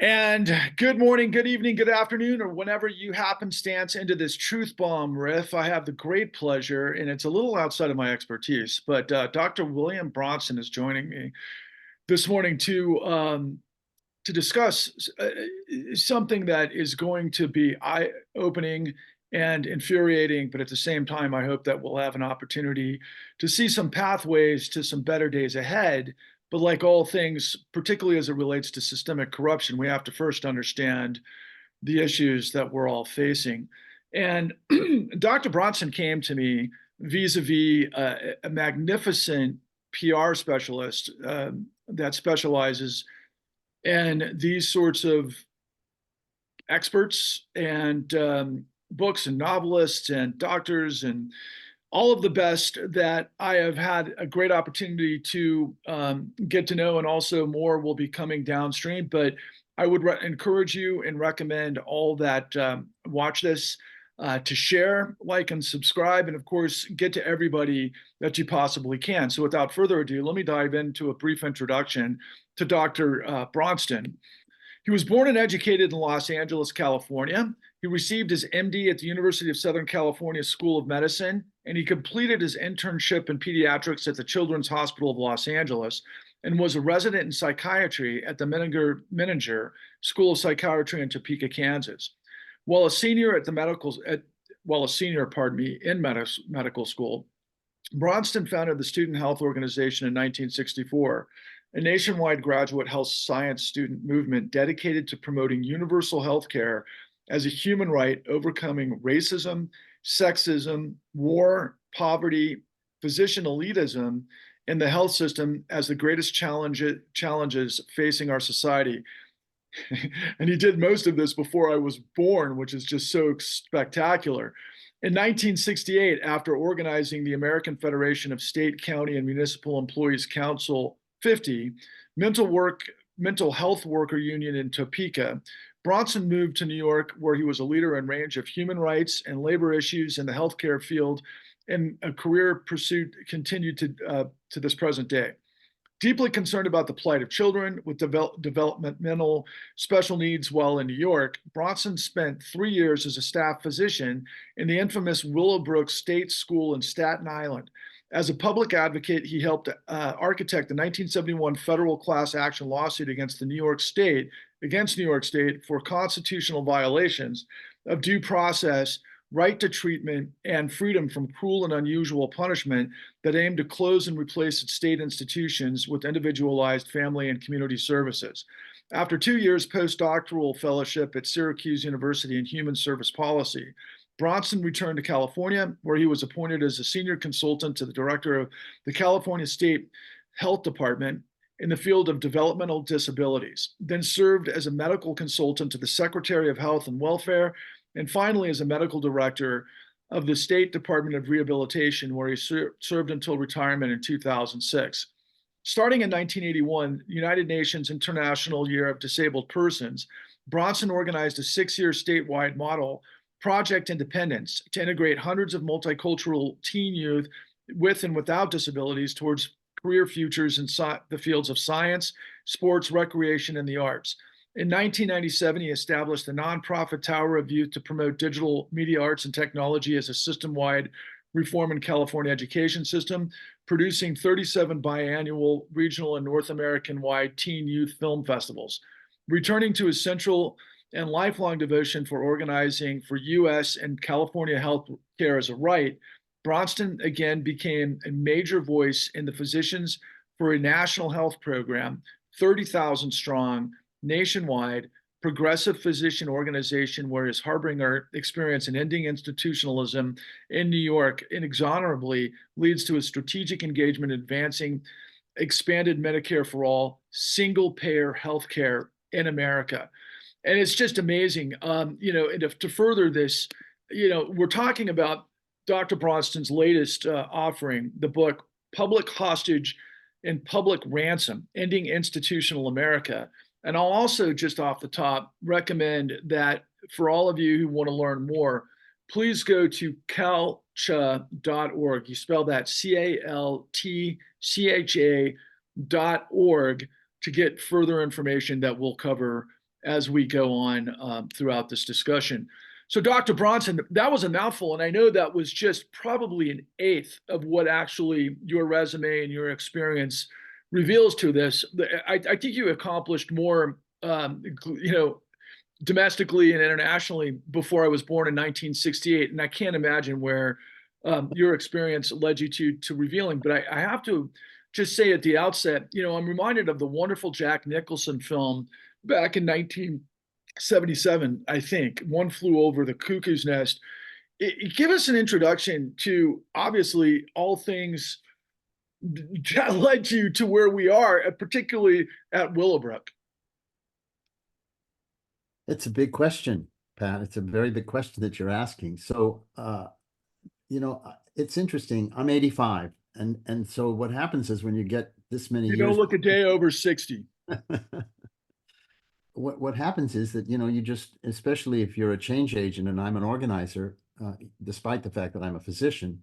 And good morning, good evening, good afternoon, or whenever you happenstance into this truth bomb riff, I have the great pleasure, and it's a little outside of my expertise, but Dr. William Bronson is joining me this morning to discuss something that is going to be eye-opening and infuriating, but at the same time, I hope that we'll have an opportunity to see some pathways to some better days ahead. But like all things, particularly as it relates to systemic corruption, we have to first understand the issues that we're all facing. And Dr. Bronson came to me vis-a-vis a magnificent PR specialist that specializes in these sorts of experts and books and novelists and doctors and all of the best that I have had a great opportunity to get to know, and also more will be coming downstream. But I would encourage you and recommend all that watch this to share, like, and subscribe, and of course, get to everybody that you possibly can. So without further ado, let me dive into a brief introduction to Dr. Bronston. He was born and educated in Los Angeles, California. He received his MD at the University of Southern California School of Medicine, and he completed his internship in pediatrics at the Children's Hospital of Los Angeles and was a resident in psychiatry at the Menninger School of Psychiatry in Topeka, Kansas. While a senior at the in medical school, Bronston founded the Student Health Organization in 1964, a nationwide graduate health science student movement dedicated to promoting universal health care as a human right, overcoming racism, sexism, war, poverty, physician elitism in the health system as the greatest challenges facing our society. And he did most of this before I was born, which is just so spectacular. In 1968, after organizing the American Federation of State, County, and Municipal Employees Council 50, mental health worker union in Topeka, Bronson moved to New York, where he was a leader in a range of human rights and labor issues in the healthcare field, and a career pursuit continued to this present day. Deeply concerned about the plight of children with developmental special needs while in New York, Bronson spent 3 years as a staff physician in the infamous Willowbrook State School in Staten Island. As a public advocate, he helped architect the 1971 federal class action lawsuit against New York State for constitutional violations of due process, right to treatment, and freedom from cruel and unusual punishment that aimed to close and replace its state institutions with individualized family and community services. After 2 years postdoctoral fellowship at Syracuse University in Human Service Policy, Bronson returned to California, where he was appointed as a senior consultant to the director of the California State Health Department in the field of developmental disabilities, then served as a medical consultant to the Secretary of Health and Welfare, and finally as a medical director of the State Department of Rehabilitation, where he served until retirement in 2006. Starting in 1981, United Nations International Year of Disabled Persons, Bronson organized a 6-year statewide model, Project Independence, to integrate hundreds of multicultural teen youth with and without disabilities towards career futures in the fields of science, sports, recreation, and the arts. In 1997, he established the nonprofit Tower of Youth to promote digital media arts and technology as a system-wide reform in California education system, producing 37 biannual regional and North American-wide teen youth film festivals. Returning to his central and lifelong devotion for organizing for U.S. and California health care as a right, Bronson again became a major voice in the Physicians for a National Health Program, 30,000 strong, nationwide, progressive physician organization, where his harbinger experience in ending institutionalism in New York inexorably leads to a strategic engagement advancing expanded Medicare for all, single-payer healthcare in America. And it's just amazing. And to further this, we're talking about Dr. Bronston's latest offering, the book Public Hostage and Public Ransom, Ending Institutional America. And I'll also, just off the top, recommend that for all of you who want to learn more, please go to calcha.org. You spell that CALTCHA.org to get further information that we'll cover as we go on throughout this discussion. So, Dr. Bronson, that was a mouthful, and I know that was just probably an eighth of what actually your resume and your experience reveals to this. I think you accomplished more, you know, domestically and internationally before I was born in 1968, and I can't imagine where your experience led you to revealing. But I have to just say at the outset, you know, I'm reminded of the wonderful Jack Nicholson film back in 1977, I think, One Flew Over the Cuckoo's Nest. Give us an introduction to obviously all things that led you to where we are, particularly at Willowbrook. It's a big question, Pat. It's a very big question that you're asking. So, it's interesting. I'm 85, and so what happens is when you get this many You don't years, look a day over 60. what happens is that you just, especially if you're a change agent and I'm an organizer, despite the fact that I'm a physician,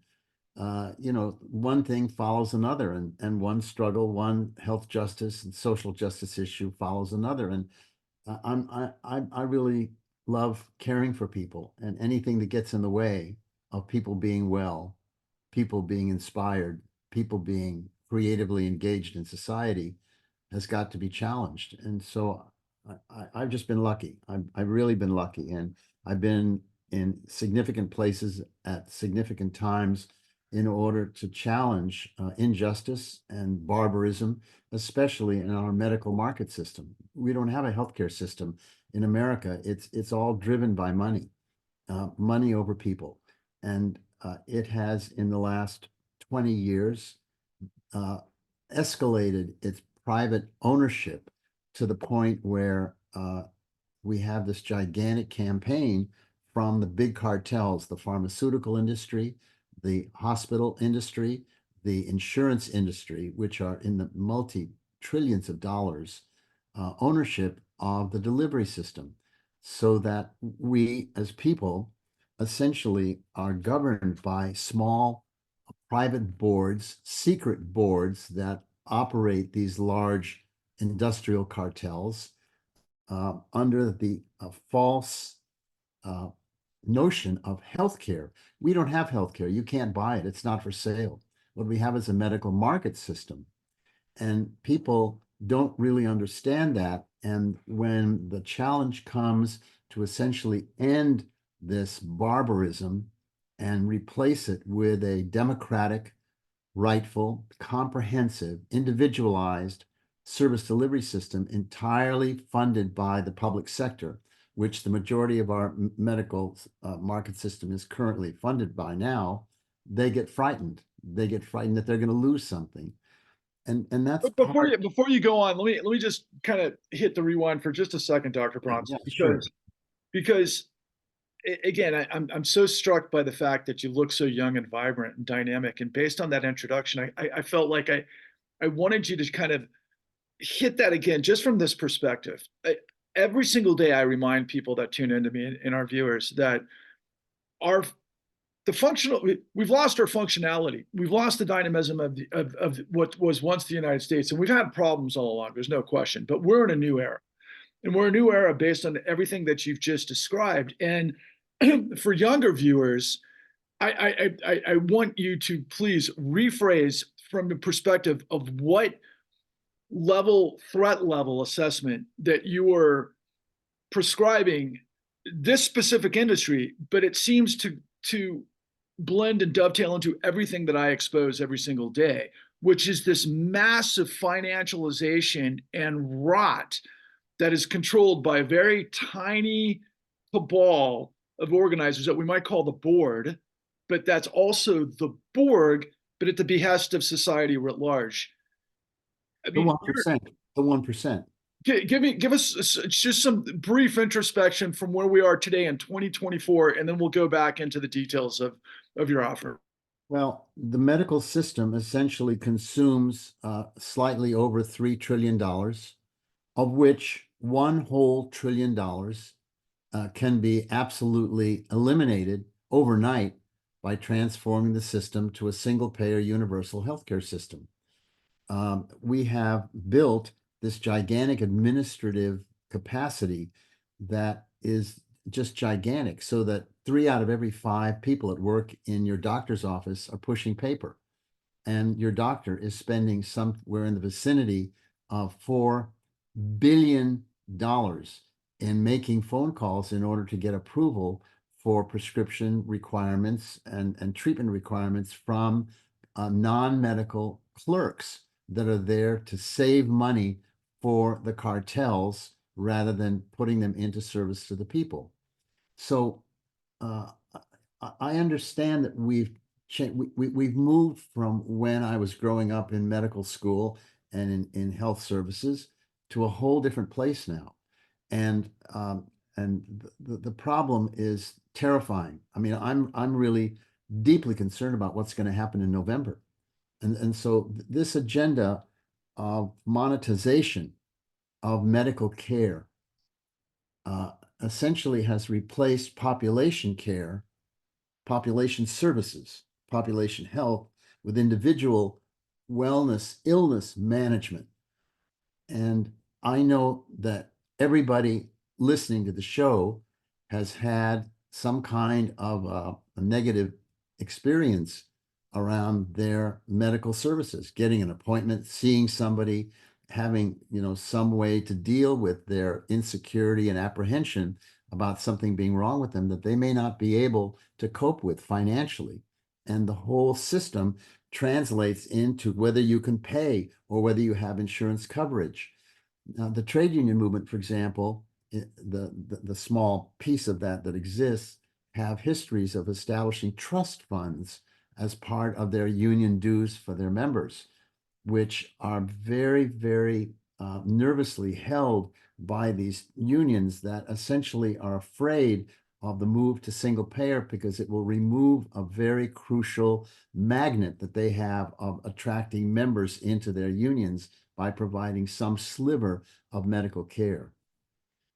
one thing follows another, and one struggle, one health justice and social justice issue follows another, and I really love caring for people, and anything that gets in the way of people being well, people being inspired, people being creatively engaged in society has got to be challenged. And so I've just been lucky. I've really been lucky, and I've been in significant places at significant times in order to challenge injustice and barbarism, especially in our medical market system. We don't have a healthcare system in America. It's all driven by money, money over people, and it has in the last 20 years uh, escalated its private ownership to the point where we have this gigantic campaign from the big cartels, the pharmaceutical industry, the hospital industry, the insurance industry, which are in the multi-trillions of dollars, ownership of the delivery system, so that we as people essentially are governed by small private boards, secret boards that operate these large industrial cartels under the false uh, notion of healthcare. We don't have healthcare. You can't buy it. It's not for sale. What we have is a medical market system. And people don't really understand that. And when the challenge comes to essentially end this barbarism and replace it with a democratic, rightful, comprehensive, individualized service delivery system entirely funded by the public sector, which the majority of our medical market system is currently funded by now, they get frightened. They get frightened that they're going to lose something. And that's But before you go on, let me just kind of hit the rewind for just a second, Dr. yeah, Bronson, sure. because again, I'm so struck by the fact that you look so young and vibrant and dynamic. And based on that introduction, I felt like I wanted you to kind of hit that again, just from this perspective. Every single day, I remind people that tune into me and our viewers that our the functional we've lost our functionality. We've lost the dynamism of what was once the United States, and we've had problems all along. There's no question, but we're in a new era, and we're a new era based on everything that you've just described. And for younger viewers, I want you to please rephrase from the perspective of what threat level assessment that you are prescribing this specific industry, but it seems to blend and dovetail into everything that I expose every single day, which is this massive financialization and rot that is controlled by a very tiny cabal of organizers that we might call the board, but that's also the Borg, but at the behest of society writ large. I The mean, 1%, the 1%. give us just some brief introspection from where we are today in 2024, and then we'll go back into the details of your offer. Well, the medical system essentially consumes slightly over $3 trillion, of which one whole trillion dollars can be absolutely eliminated overnight by transforming the system to a single payer universal healthcare system. We have built this gigantic administrative capacity that is just gigantic, so that 3 out of every 5 people at work in your doctor's office are pushing paper. And your doctor is spending somewhere in the vicinity of $4 billion in making phone calls in order to get approval for prescription requirements and treatment requirements from non-medical clerks that are there to save money for the cartels rather than putting them into service to the people. So uh, I understand that we've moved from when I was growing up in medical school and in health services to a whole different place now. And the problem is terrifying. I mean, I'm really deeply concerned about what's going to happen in November. And so this agenda of monetization of medical care essentially has replaced population care, population services, population health with individual wellness, illness management. And I know that everybody listening to the show has had some kind of a negative experience around their medical services, getting an appointment, seeing somebody, having, some way to deal with their insecurity and apprehension about something being wrong with them that they may not be able to cope with financially. And the whole system translates into whether you can pay or whether you have insurance coverage. Now, the trade union movement, for example, the small piece of that exists, have histories of establishing trust funds as part of their union dues for their members, which are very, very nervously held by these unions that essentially are afraid of the move to single payer because it will remove a very crucial magnet that they have of attracting members into their unions by providing some sliver of medical care.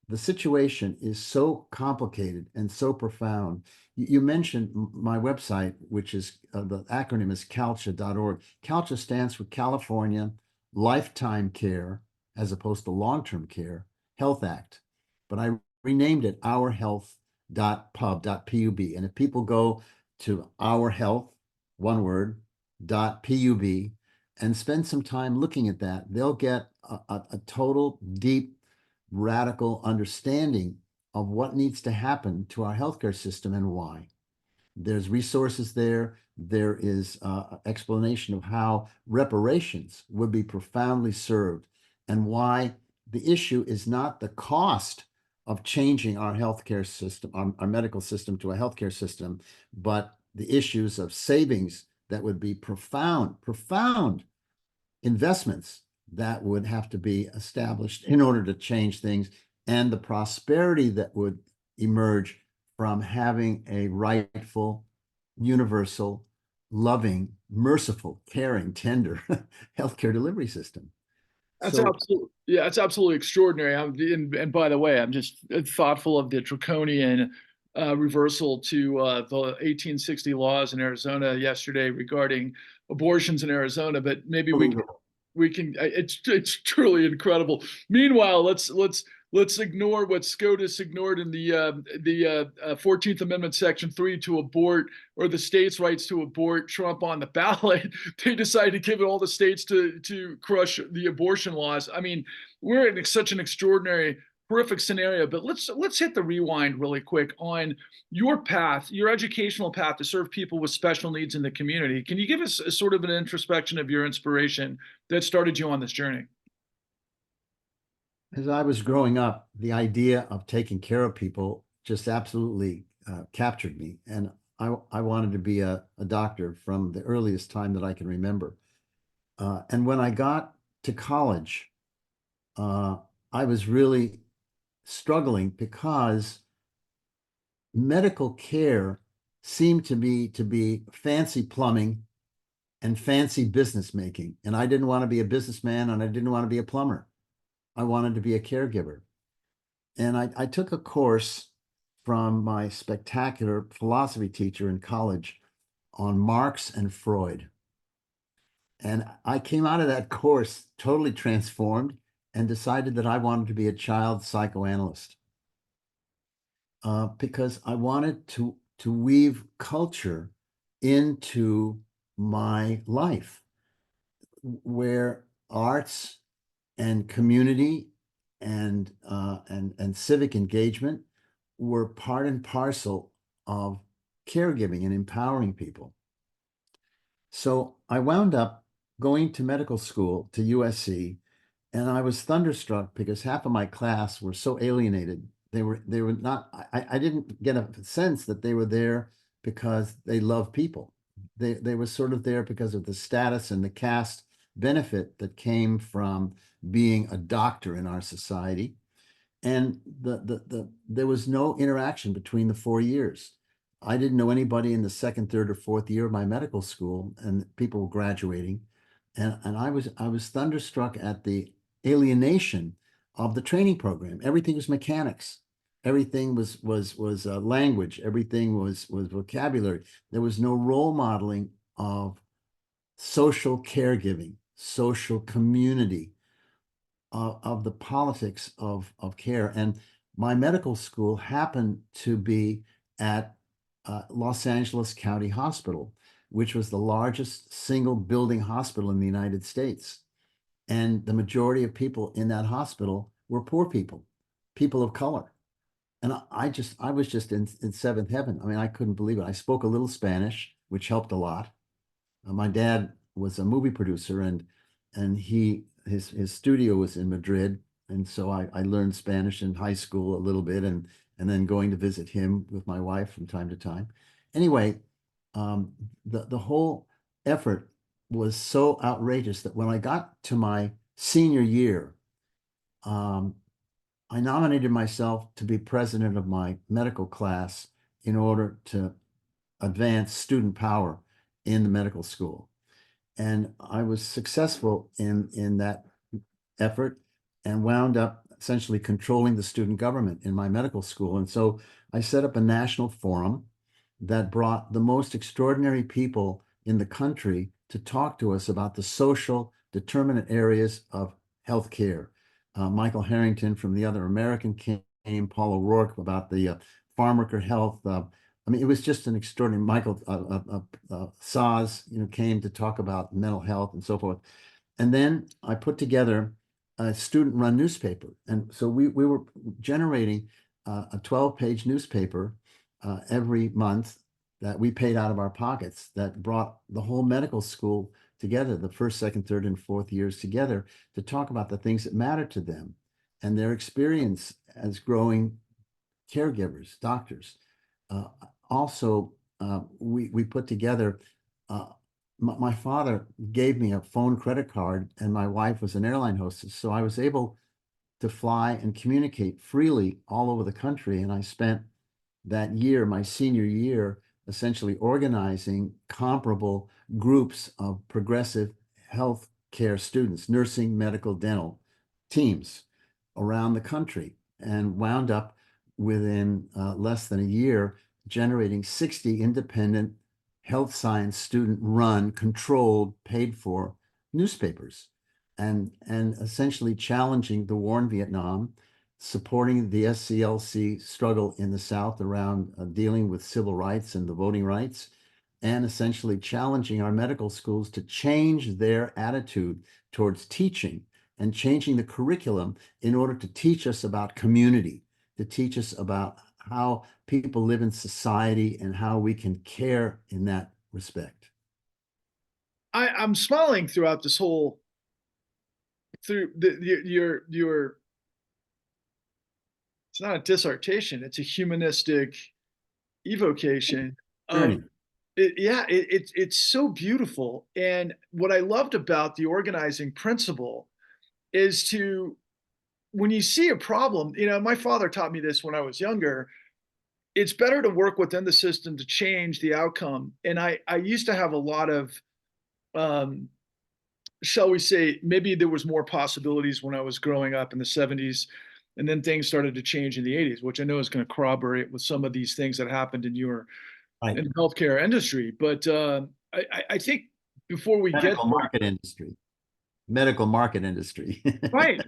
The situation is so complicated and so profound. You mentioned my website, which is the acronym is CalCHA.org. CalCHA stands for California Lifetime Care, as opposed to long-term care, Health Act. But I renamed it ourhealth.pub.pub. And if people go to ourhealth, one word, .pub, and spend some time looking at that, they'll get a total, deep, radical understanding of what needs to happen to our healthcare system and why. There's resources there. There is explanation of how reparations would be profoundly served and why the issue is not the cost of changing our healthcare system, our medical system to a healthcare system, but the issues of savings that would be profound investments that would have to be established in order to change things, and the prosperity that would emerge from having a rightful, universal, loving, merciful, caring, tender healthcare delivery system. That's So absolutely, yeah, that's absolutely extraordinary. And by the way, I'm just thoughtful of the draconian reversal to the 1860 laws in Arizona yesterday regarding abortions in Arizona. But maybe we can it's truly incredible. Meanwhile, let's ignore what SCOTUS ignored in the 14th Amendment, Section 3, to abort, or the states' rights to abort Trump on the ballot. They decided to give it all the states to crush the abortion laws. I mean, we're in such an extraordinary, horrific scenario. But let's hit the rewind really quick on your path, your educational path to serve people with special needs in the community. Can you give us a sort of an introspection of your inspiration that started you on this journey? as I was growing up, the idea of taking care of people just absolutely captured me. And I wanted to be a doctor from the earliest time that I can remember. And when I got to college, uh, I was really struggling because medical care seemed to be fancy plumbing and fancy business making. And I didn't want to be a businessman and I didn't want to be a plumber. I wanted to be a caregiver. And I took a course from my spectacular philosophy teacher in college on Marx and Freud. And I came out of that course totally transformed and decided that I wanted to be a child psychoanalyst, because I wanted to weave culture into my life, where arts and community and civic engagement were part and parcel of caregiving and empowering people. So I wound up going to medical school to USC, and I was thunderstruck because half of my class were so alienated. They were not, I didn't get a sense that they were there because they love people. They were sort of there because of the status and the caste benefit that came from being a doctor in our society. And there was no interaction between the 4 years. I didn't know anybody in the second, third, or fourth year of my medical school, and people were graduating. And I was thunderstruck at the alienation of the training program. Everything was mechanics. Everything was language. Everything was vocabulary. There was no role modeling of social caregiving, social community, of the politics of care. And my medical school happened to be at Los Angeles County Hospital, which was the largest single building hospital in the United States. And the majority of people in that hospital were poor people, people of color. And I was just in seventh heaven. I mean, I couldn't believe it. I spoke a little Spanish, which helped a lot. My dad was a movie producer, and his studio was in Madrid, and so I learned Spanish in high school a little bit, and then going to visit him with my wife from time to time. Anyway, the whole effort was so outrageous that when I got to my senior year, um, I nominated myself to be president of my medical class in order to advance student power in the medical school. And I was successful in that effort and wound up essentially controlling the student government in my medical school. And so I set up a national forum that brought the most extraordinary people in the country to talk to us about the social determinant areas of healthcare. Michael Harrington from The Other American came, Paul O'Rourke about the farm worker health. I mean, it was just an extraordinary. Michael Saz, came to talk about mental health and so forth. And then I put together a student-run newspaper, and so we were generating a 12-page newspaper every month that we paid out of our pockets, that brought the whole medical school together, the first, second, third, and fourth years together, to talk about the things that matter to them and their experience as growing caregivers, doctors. Uh, Also, we put together. My father gave me a phone credit card, and my wife was an airline hostess, so I was able to fly and communicate freely all over the country. And I spent that year, my senior year, essentially organizing comparable groups of progressive health care students, nursing, medical, dental teams around the country, and wound up within less than a year generating 60 independent health science student run, controlled, paid for newspapers, and essentially challenging the war in Vietnam, supporting the SCLC struggle in the South around dealing with civil rights and the voting rights, and essentially challenging our medical schools to change their attitude towards teaching and changing the curriculum in order to teach us about community, to teach us about how people live in society and how we can care in that respect. I'm smiling throughout this whole through your it's not a dissertation, it's a humanistic evocation of Journey. it. Yeah, it's so beautiful. And what I loved about the organizing principle is to, when you see a problem, my father taught me this when I was younger. It's better to work within the system to change the outcome. And I used to have a lot of, um, shall we say, maybe there was more possibilities when I was growing up in the 70s, and then things started to change in the 80s, which I know is going to corroborate with some of these things that happened in your Right. in the healthcare industry. But I think before we get Medical there, market industry. medical market industry. Right.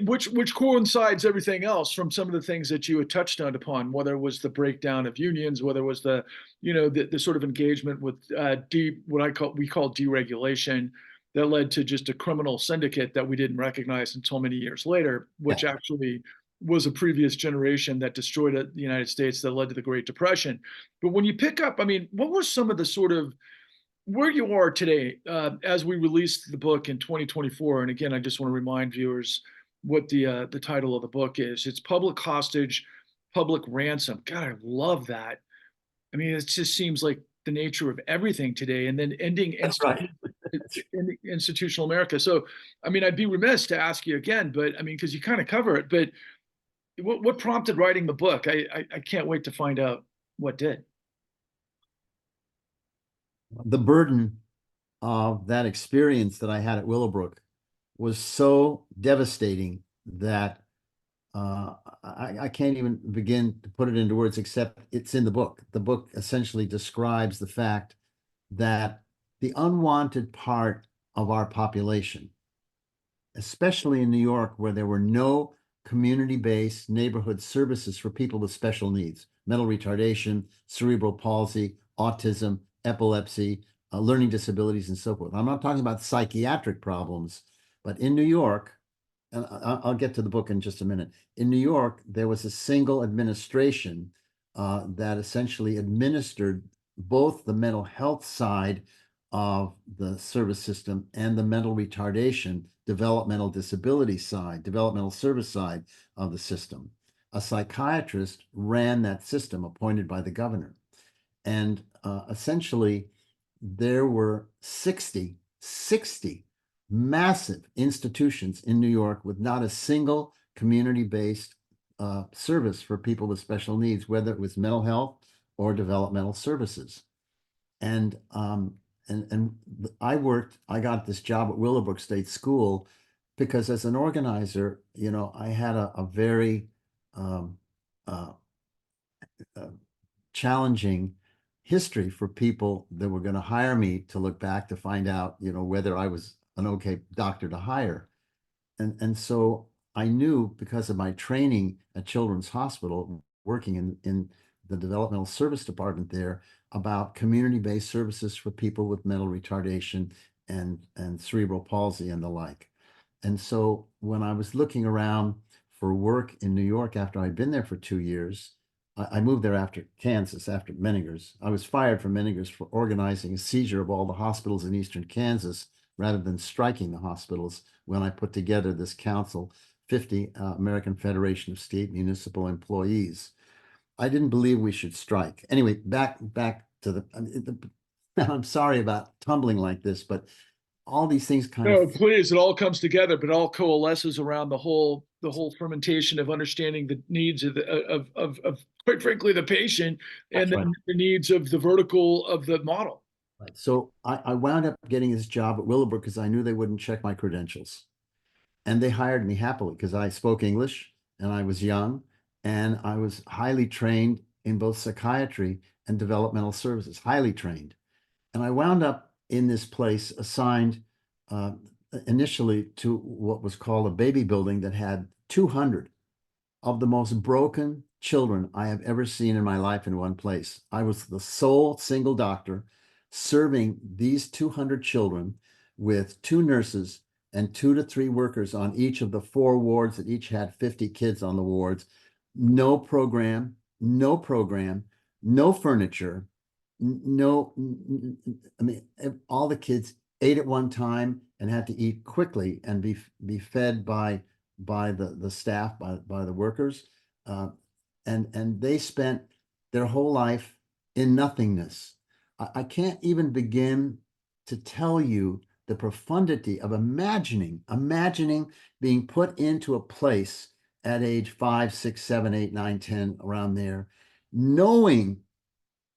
Which coincides everything else from some of the things that you had touched on upon, whether it was the breakdown of unions, whether it was the, the sort of engagement with we call deregulation that led to just a criminal syndicate that we didn't recognize until many years later, Yeah. which actually was a previous generation that destroyed the United States that led to the Great Depression. But when you pick up, I mean, what were some of the sort of where you are today, as we released the book in 2024, and again, I just want to remind viewers what the title of the book is. It's Public Hostage, Public Ransom. God, I love that. I mean, it just seems like the nature of everything today, and then ending That's right. institutional America. So, I mean, I'd be remiss to ask you again, but I mean, because you kind of cover it. But what prompted writing the book? I can't wait to find out what did. The burden of that experience that I had at Willowbrook was so devastating that I can't even begin to put it into words, except it's in the book. The book essentially describes the fact that the unwanted part of our population, especially in New York, where there were no community-based neighborhood services for people with special needs, mental retardation, cerebral palsy, autism, epilepsy, learning disabilities, and so forth. I'm not talking about psychiatric problems, but in New York, and I'll get to the book in just a minute. In New York, there was a single administration that essentially administered both the mental health side of the service system and the mental retardation, developmental disability side, developmental service side of the system. A psychiatrist ran that system appointed by the governor. And essentially, there were 60 massive institutions in New York with not a single community-based service for people with special needs, whether it was mental health or developmental services. And I got this job at Willowbrook State School because as an organizer, I had a very challenging history for people that were going to hire me to look back to find out, whether I was an okay doctor to hire. And so I knew, because of my training at Children's Hospital, working in the developmental service department there, about community-based services for people with mental retardation and cerebral palsy and the like. And so when I was looking around for work in New York after I'd been there for 2 years, I moved there after Kansas, after Meningers. I was fired from Meningers for organizing a seizure of all the hospitals in eastern Kansas rather than striking the hospitals when I put together this council, 50 American Federation of State Municipal Employees. I didn't believe we should strike. Anyway, back to I'm sorry about tumbling like this, but all these things kind No, of please, it all comes together, but all coalesces around the whole fermentation of understanding the needs of quite frankly the patient, and That's right. then the needs of the vertical of the model. Right. So I wound up getting this job at Willowbrook because I knew they wouldn't check my credentials. And they hired me happily because I spoke English and I was young and I was highly trained in both psychiatry and developmental services, highly trained. And I wound up in this place assigned initially to what was called a baby building that had 200 of the most broken children I have ever seen in my life in one place. I was the sole single doctor serving these 200 children with 2 nurses and 2 to 3 workers on each of the 4 wards that each had 50 kids on the wards. No program, no furniture, no, I mean, all the kids ate at one time and had to eat quickly and be fed by the staff, by the workers. And they spent their whole life in nothingness. I can't even begin to tell you the profundity of imagining being put into a place at age 5, 6, 7, 8, 9, 10, around there, knowing,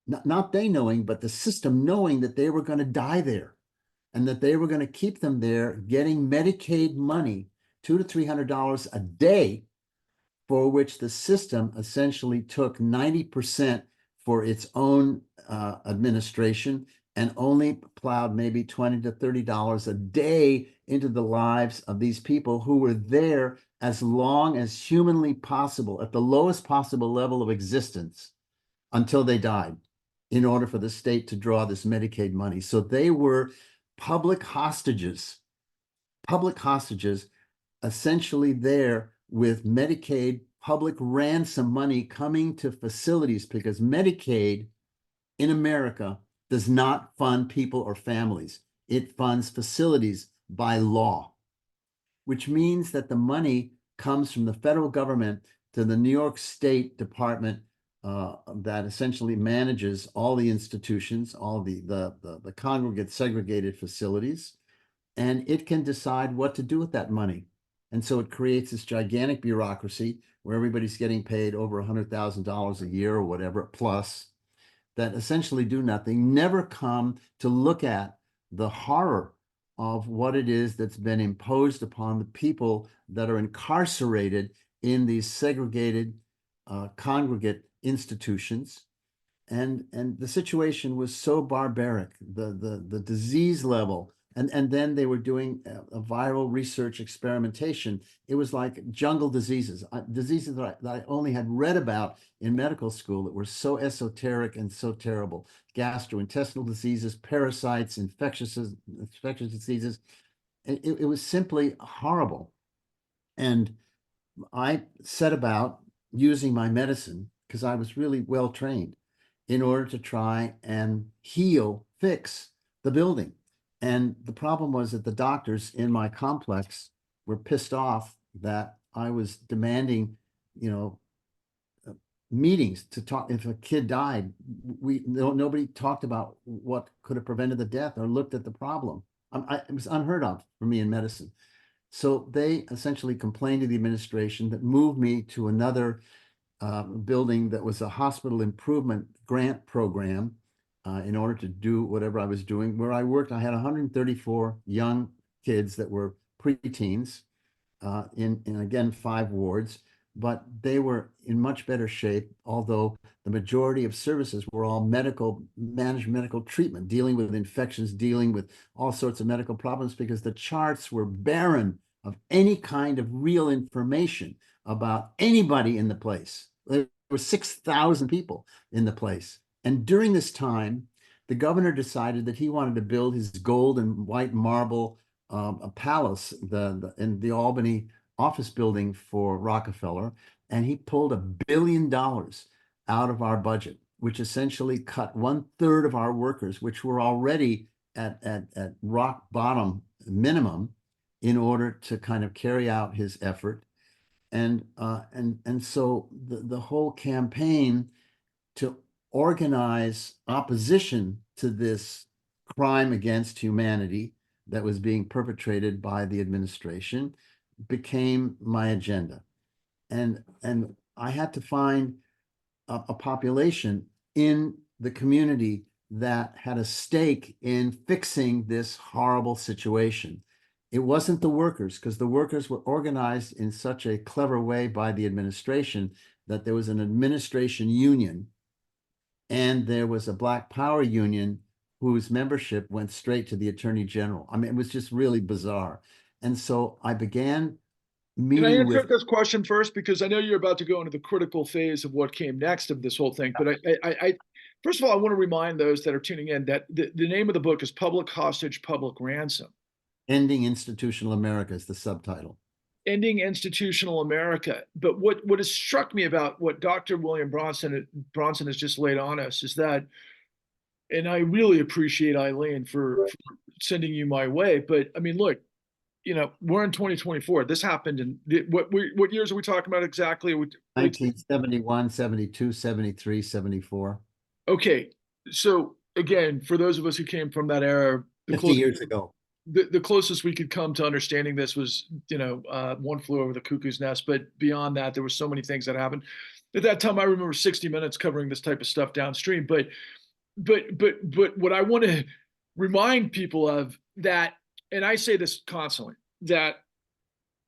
not they knowing, but the system knowing that they were going to die there and that they were going to keep them there getting Medicaid money, $200 to $300 a day, for which the system essentially took 90% for its own administration and only plowed maybe $20 to $30 a day into the lives of these people who were there as long as humanly possible, at the lowest possible level of existence until they died, in order for the state to draw this Medicaid money. So they were public hostages, essentially there with Medicaid public ransom money coming to facilities, because Medicaid in America does not fund people or families. It funds facilities by law, which means that the money comes from the federal government to the New York State Department that essentially manages all the institutions, all the congregate segregated facilities, and it can decide what to do with that money. And so it creates this gigantic bureaucracy where everybody's getting paid over $100,000 a year or whatever, plus, that essentially do nothing, never come to look at the horror of what it is that's been imposed upon the people that are incarcerated in these segregated congregate institutions. And the situation was so barbaric, the disease level, and then they were doing a viral research experimentation. It was like jungle diseases, diseases that I only had read about in medical school that were so esoteric and so terrible. Gastrointestinal diseases, parasites, infectious diseases. It was simply horrible. And I set about using my medicine, because I was really well trained, in order to try and fix the building. And the problem was that the doctors in my complex were pissed off that I was demanding, meetings to talk. If a kid died, nobody talked about what could have prevented the death or looked at the problem. It was unheard of for me in medicine. So they essentially complained to the administration that moved me to another building that was a hospital improvement grant program in order to do whatever I was doing. Where I worked, I had 134 young kids that were preteens in again 5 wards, but they were in much better shape, although the majority of services were all managed medical treatment, dealing with infections, dealing with all sorts of medical problems, because the charts were barren of any kind of real information about anybody in the place. There were 6,000 people in the place. And during this time, the governor decided that he wanted to build his gold and white marble a palace in the Albany office building for Rockefeller. And he pulled $1 billion out of our budget, which essentially cut 1/3 of our workers, which were already at rock bottom minimum, in order to kind of carry out his effort. And so the whole campaign to organize opposition to this crime against humanity that was being perpetrated by the administration became my agenda. And I had to find a population in the community that had a stake in fixing this horrible situation. It wasn't the workers, because the workers were organized in such a clever way by the administration that there was an administration union and there was a Black Power union whose membership went straight to the Attorney General. I mean, it was just really bizarre. And so I began Can I meeting answer with this question first? Because I know you're about to go into the critical phase of what came next of this whole thing. But first of all, I want to remind those that are tuning in that the name of the book is Public Hostage, Public Ransom. Ending Institutional America is the subtitle. Ending Institutional America. But what has struck me about what Dr. William Bronson has just laid on us is that, and I really appreciate Eileen for sending you my way. But I mean, look, we're in 2024. This happened in what years are we talking about exactly? 1971, 72, 73, 74. Okay. So again, for those of us who came from that era, 50 years ago. The closest we could come to understanding this was, One Flew Over the Cuckoo's Nest. But beyond that, there were so many things that happened. At that time, I remember 60 Minutes covering this type of stuff downstream. But what I want to remind people of that, and I say this constantly, that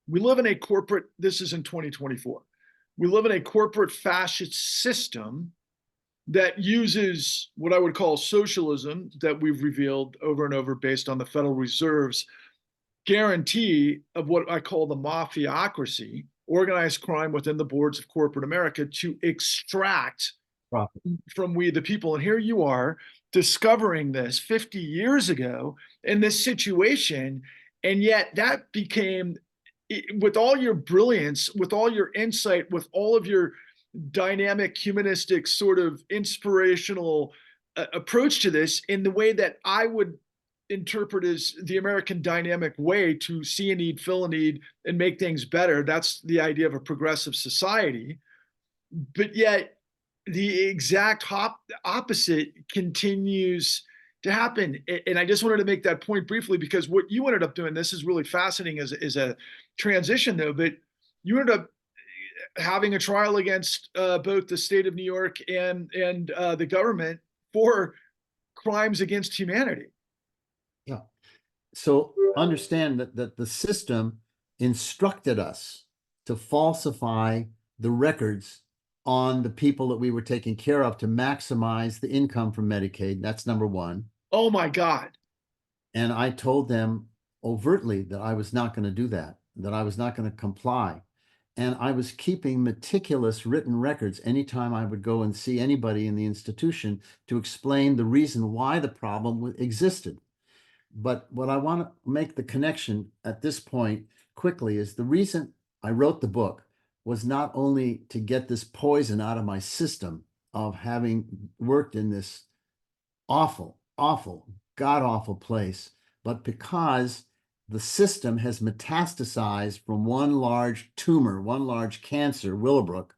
we live in a corporate, this is in 2024, we live in a corporate fascist system that uses what I would call socialism that we've revealed over and over based on the Federal Reserve's guarantee of what I call the mafiocracy, organized crime within the boards of corporate America, to extract Profit. from we the people. And here you are discovering this 50 years ago in this situation. And yet that became, with all your brilliance, with all your insight, with all of your dynamic, humanistic, sort of inspirational approach to this, in the way that I would interpret as the American dynamic way to see a need, fill a need, and make things better. That's the idea of a progressive society. But yet, the exact opposite continues to happen. And I just wanted to make that point briefly, because what you ended up doing, this is really fascinating as a transition, though, but you ended up having a trial against both the state of New York and the government for crimes against humanity. Yeah. So understand that the system instructed us to falsify the records on the people that we were taking care of to maximize the income from Medicaid. That's number one. Oh my God. And I told them overtly that I was not going to do that, that I was not going to comply. And I was keeping meticulous written records anytime I would go and see anybody in the institution to explain the reason why the problem existed. But what I want to make the connection at this point quickly is the reason I wrote the book was not only to get this poison out of my system of having worked in this awful, awful, god-awful place, but because the system has metastasized from one large tumor, one large cancer, Willowbrook,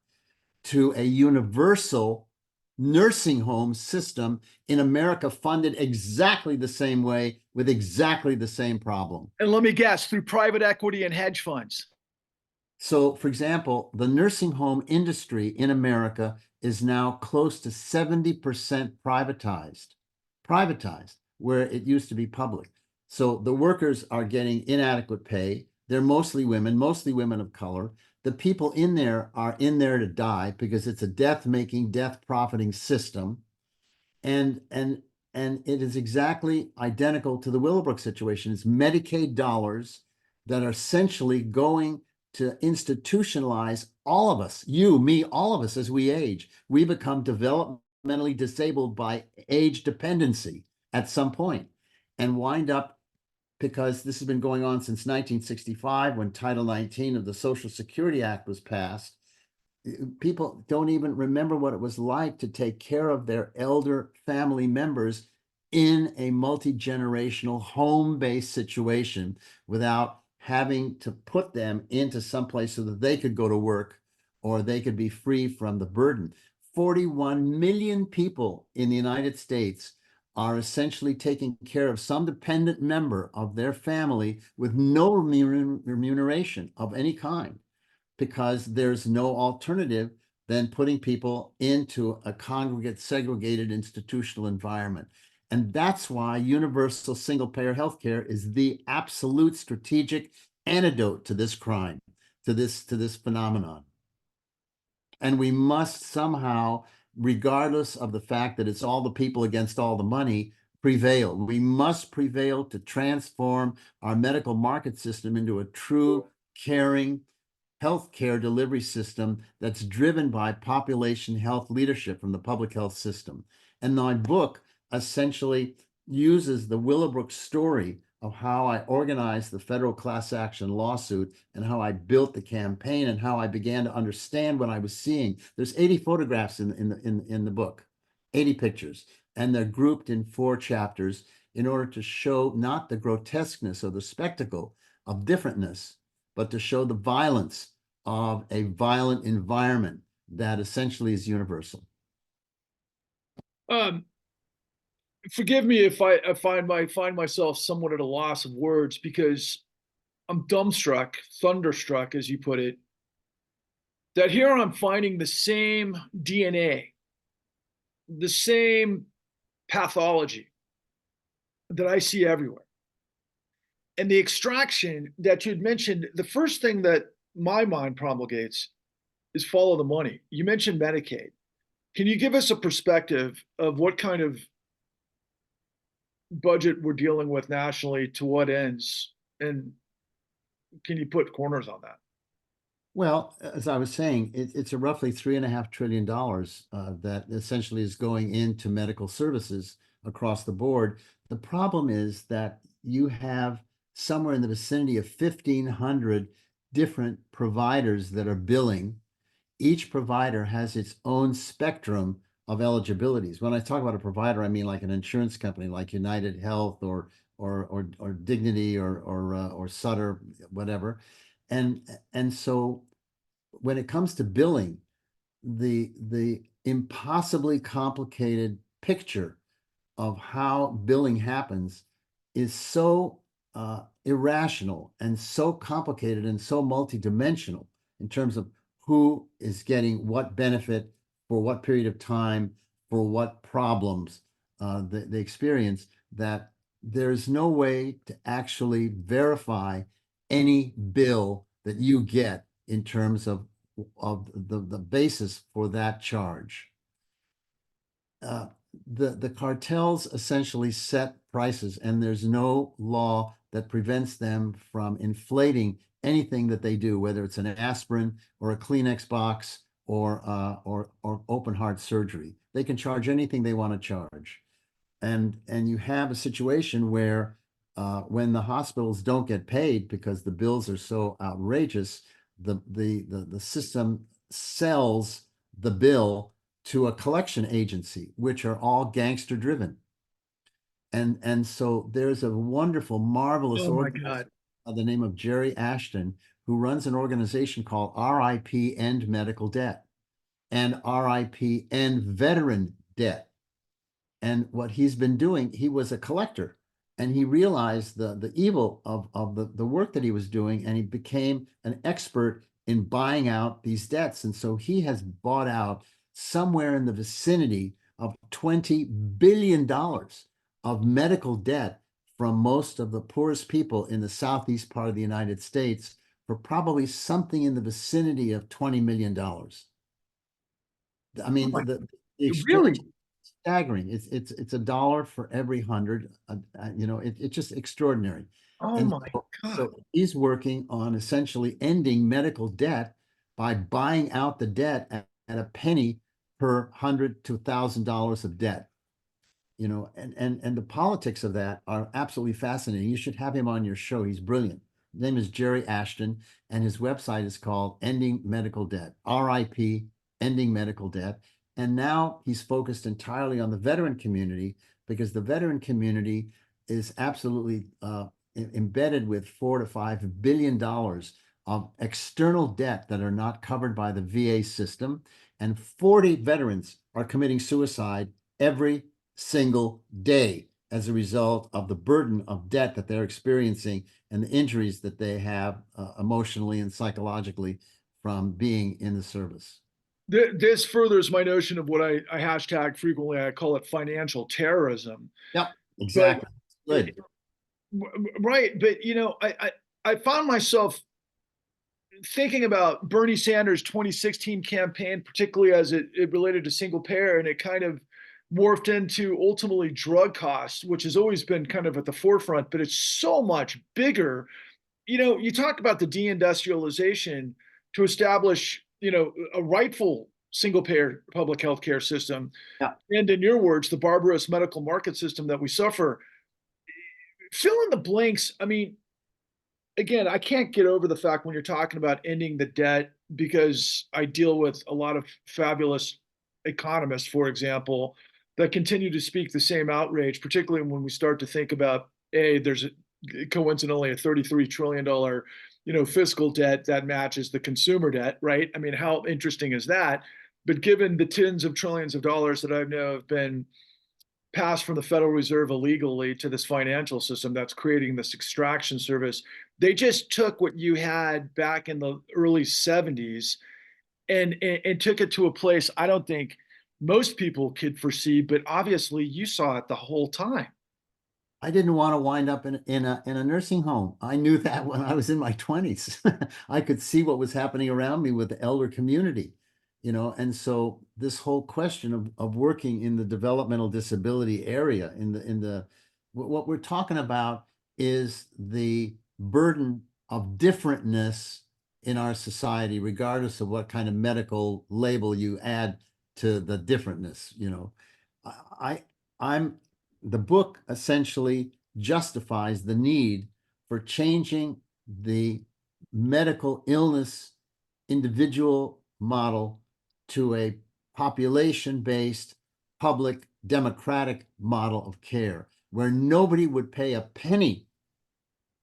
to a universal nursing home system in America funded exactly the same way with exactly the same problem. And let me guess, through private equity and hedge funds. So, for example, the nursing home industry in America is now close to 70% privatized, where it used to be public. So the workers are getting inadequate pay. They're mostly women of color. The people in there are in there to die because it's a death-making, death-profiting system. And it is exactly identical to the Willowbrook situation. It's Medicaid dollars that are essentially going to institutionalize all of us, you, me, all of us as we age. We become developmentally disabled by age dependency at some point and wind up, because this has been going on since 1965 when Title 19 of the Social Security Act was passed. People don't even remember what it was like to take care of their elder family members in a multi-generational home-based situation without having to put them into some place so that they could go to work or they could be free from the burden. 41 million people in the United States are essentially taking care of some dependent member of their family with no remuneration of any kind, because there's no alternative than putting people into a congregate, segregated institutional environment. And that's why universal single-payer healthcare is the absolute strategic antidote to this crime, to this phenomenon. And we must somehow, regardless of the fact that it's all the people against all the money, prevail. We must prevail to transform our medical market system into a true, caring healthcare delivery system that's driven by population health leadership from the public health system. And my book essentially uses the Willowbrook story of how I organized the federal class action lawsuit and how I built the campaign and how I began to understand what I was seeing. There's 80 photographs in the book, 80 pictures, and they're grouped in 4 chapters in order to show not the grotesqueness or the spectacle of differentness, but to show the violence of a violent environment that essentially is universal. Forgive me if I find myself somewhat at a loss of words, because I'm dumbstruck, thunderstruck, as you put it, that here I'm finding the same DNA, the same pathology that I see everywhere. And the extraction that you had mentioned, the first thing that my mind promulgates is follow the money. You mentioned Medicaid. Can you give us a perspective of what kind of budget we're dealing with nationally, to what ends, and can you put corners on that? Well, as I was saying, it's a roughly $3.5 trillion that essentially is going into medical services across the board. The problem is that you have somewhere in the vicinity of 1,500 different providers that are billing. Each provider has its own spectrum of eligibilities. When I talk about a provider, I mean like an insurance company, like United Health or Dignity or Sutter, whatever. And so when it comes to billing, the impossibly complicated picture of how billing happens is so irrational and so complicated and so multidimensional in terms of who is getting what benefit for what period of time for what problems they experience, that there's no way to actually verify any bill that you get in terms of the basis for that charge. uh, the cartels essentially set prices, and there's no law that prevents them from inflating anything that they do, whether it's an aspirin or a Kleenex box or open heart surgery. They can charge anything they want to charge, and you have a situation where when the hospitals don't get paid because the bills are so outrageous, the system sells the bill to a collection agency, which are all gangster driven. And so there's a wonderful, marvelous Oh my organizer God. by the name of Jerry Ashton, who runs an organization called RIP End Medical Debt and RIP End Veteran Debt. And what he's been doing, he was a collector, and he realized the evil of the work that he was doing, and he became an expert in buying out these debts. And so he has bought out somewhere in the vicinity of $20 billion of medical debt from most of the poorest people in the southeast part of the United States for probably something in the vicinity of $20 million. I Oh mean, my, the really? exchange staggering. It's a dollar for every 100. It's just extraordinary. Oh And my God. so he's working on essentially ending medical debt by buying out the debt at a penny per $100 to $1,000 of debt. And the politics of that are absolutely fascinating. You should have him on your show. He's brilliant. His name is Jerry Ashton, and his website is called Ending Medical Debt, RIP, Ending Medical Debt. And now he's focused entirely on the veteran community, because the veteran community is absolutely embedded with $4 to $5 billion of external debt that are not covered by the VA system. And 40 veterans are committing suicide every single day as a result of the burden of debt that they're experiencing and the injuries that they have emotionally and psychologically from being in the service. This furthers my notion of what I hashtag frequently. I call it financial terrorism. Yep, But exactly. Good. right, but I found myself thinking about Bernie Sanders' 2016 campaign, particularly as it related to single payer, and it kind of morphed into ultimately drug costs, which has always been kind of at the forefront, but it's so much bigger. You talk about the deindustrialization to establish, a rightful single payer public health care system. Yeah. And in your words, the barbarous medical market system that we suffer. Fill in the blanks. I mean, again, I can't get over the fact when you're talking about ending the debt, because I deal with a lot of fabulous economists, for example, that continue to speak the same outrage, particularly when we start to think about there's coincidentally a $33 trillion fiscal debt that matches the consumer debt, right? I mean, how interesting is that? But given the tens of trillions of dollars that I know have been passed from the Federal Reserve illegally to this financial system that's creating this extraction service. They just took what you had back in the early 70s and took it to a place I don't think most people could foresee, but obviously you saw it the whole time. I didn't want to wind up in a nursing home. I knew that when I was in my 20s. I could see what was happening around me with the elder community, and so this whole question of working in the developmental disability area, what we're talking about is the burden of differentness in our society, regardless of what kind of medical label you add to the differentness. I I'm the book essentially justifies the need for changing the medical illness individual model to a population-based public democratic model of care where nobody would pay a penny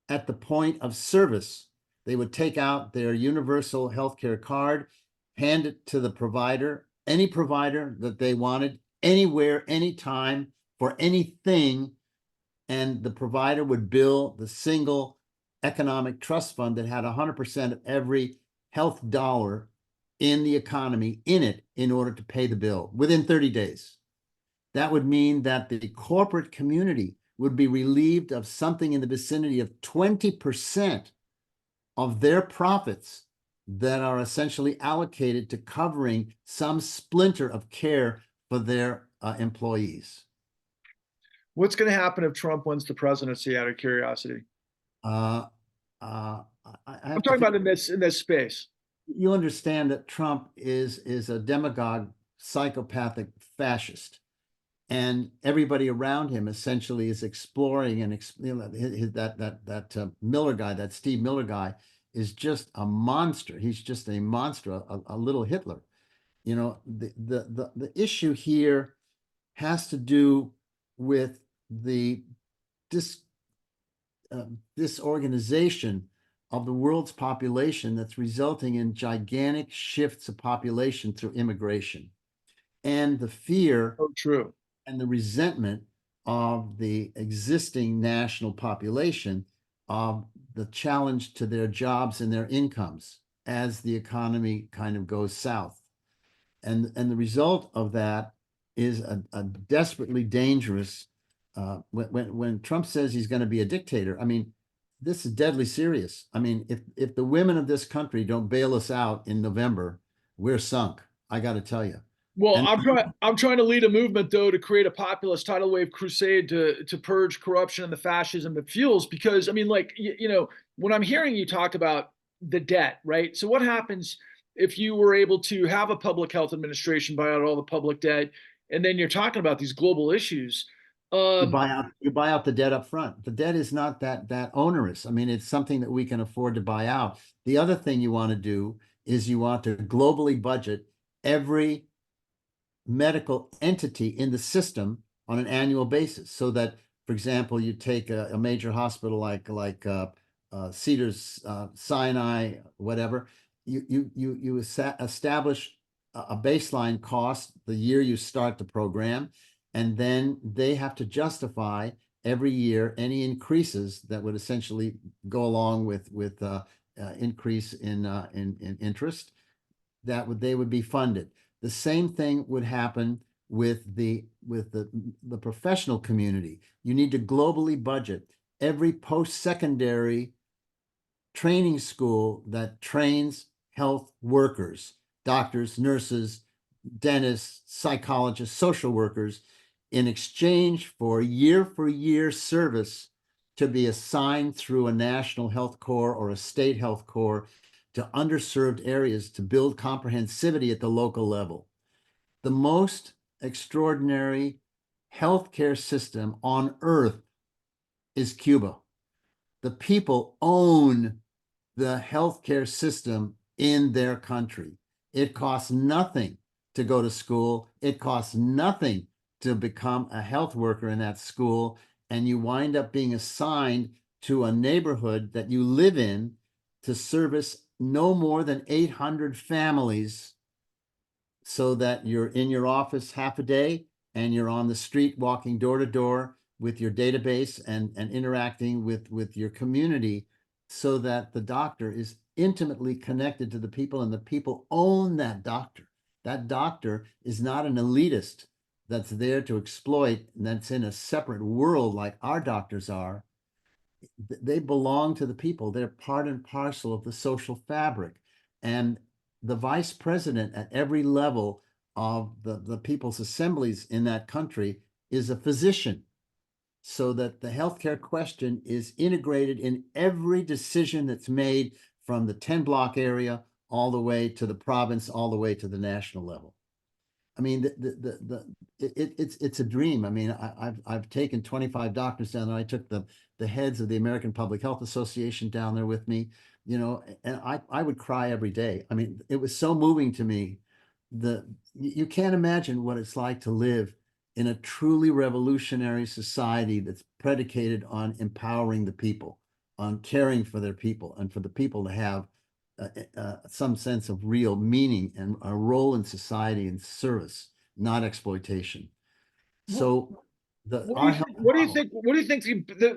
at the point of service. They would take out their universal healthcare card, hand it to the provider, any provider that they wanted, anywhere, anytime, for anything, and the provider would bill the single economic trust fund that had 100% of every health dollar in the economy in it in order to pay the bill within 30 days. That would mean that the corporate community would be relieved of something in the vicinity of 20% of their profits that are essentially allocated to covering some splinter of care for their employees. What's going to happen if Trump wins the presidency, out of curiosity? Uh, uh, I I'm have to talking think. about in this space. You understand that Trump is a demagogue, psychopathic fascist, and everybody around him essentially is exploring and that Miller guy, that Steve Miller guy, is just a monster. He's just a monster, a little Hitler. The issue here has to do with the dis disorganization of the world's population that's resulting in gigantic shifts of population through immigration, and the fear Oh, true. and the resentment of the existing national population of the challenge to their jobs and their incomes as the economy kind of goes south. And the result of that is a desperately dangerous. When Trump says he's going to be a dictator, I mean, this is deadly serious. I mean, if the women of this country don't bail us out in November, we're sunk. I got to tell you. Well, And I'm trying to lead a movement though to create a populist tidal wave crusade to purge corruption and the fascism that fuels. Because I mean, like when I'm hearing you talk about the debt, right? So what happens if you were able to have a public health administration buy out all the public debt, and then you're talking about these global issues? Um, you buy out the debt up front. The debt is not that onerous. I mean, it's something that we can afford to buy out. The other thing you want to do is you want to globally budget every medical entity in the system on an annual basis, so that, for example, you take a major hospital like Cedars Sinai, whatever. You establish a baseline cost the year you start the program, and then they have to justify every year any increases that would essentially go along with increase in interest that they would be funded. The same thing would happen with the professional community. You need to globally budget every post-secondary training school that trains health workers, doctors, nurses, dentists, psychologists, social workers, in exchange for year service to be assigned through a national health corps or a state health corps to underserved areas to build comprehensivity at the local level. The most extraordinary healthcare system on earth is Cuba. The people own the healthcare system in their country. It costs nothing to go to school. It costs nothing to become a health worker in that school. And you wind up being assigned to a neighborhood that you live in to service no more than 800 families, so that you're in your office half a day and you're on the street walking door to door with your database and interacting with your community, so that the doctor is intimately connected to the people and the people own that doctor. That doctor is not an elitist that's there to exploit and that's in a separate world like our doctors are. They belong to the people. They're part and parcel of the social fabric. And the vice president at every level of the people's assemblies in that country is a physician. so that the healthcare question is integrated in every decision that's made from the 10 block area all the way to the province, all the way to the national level. I mean, it's a dream. I mean, I've taken 25 doctors down there. I took the heads of the American Public Health Association down there with me, and I would cry every day. I mean, it was so moving to me. You can't imagine what it's like to live in a truly revolutionary society that's predicated on empowering the people, on caring for their people, and for the people to have some sense of real meaning and a role in society and service, not exploitation. So What do you our health think? What do you model, think? What do you think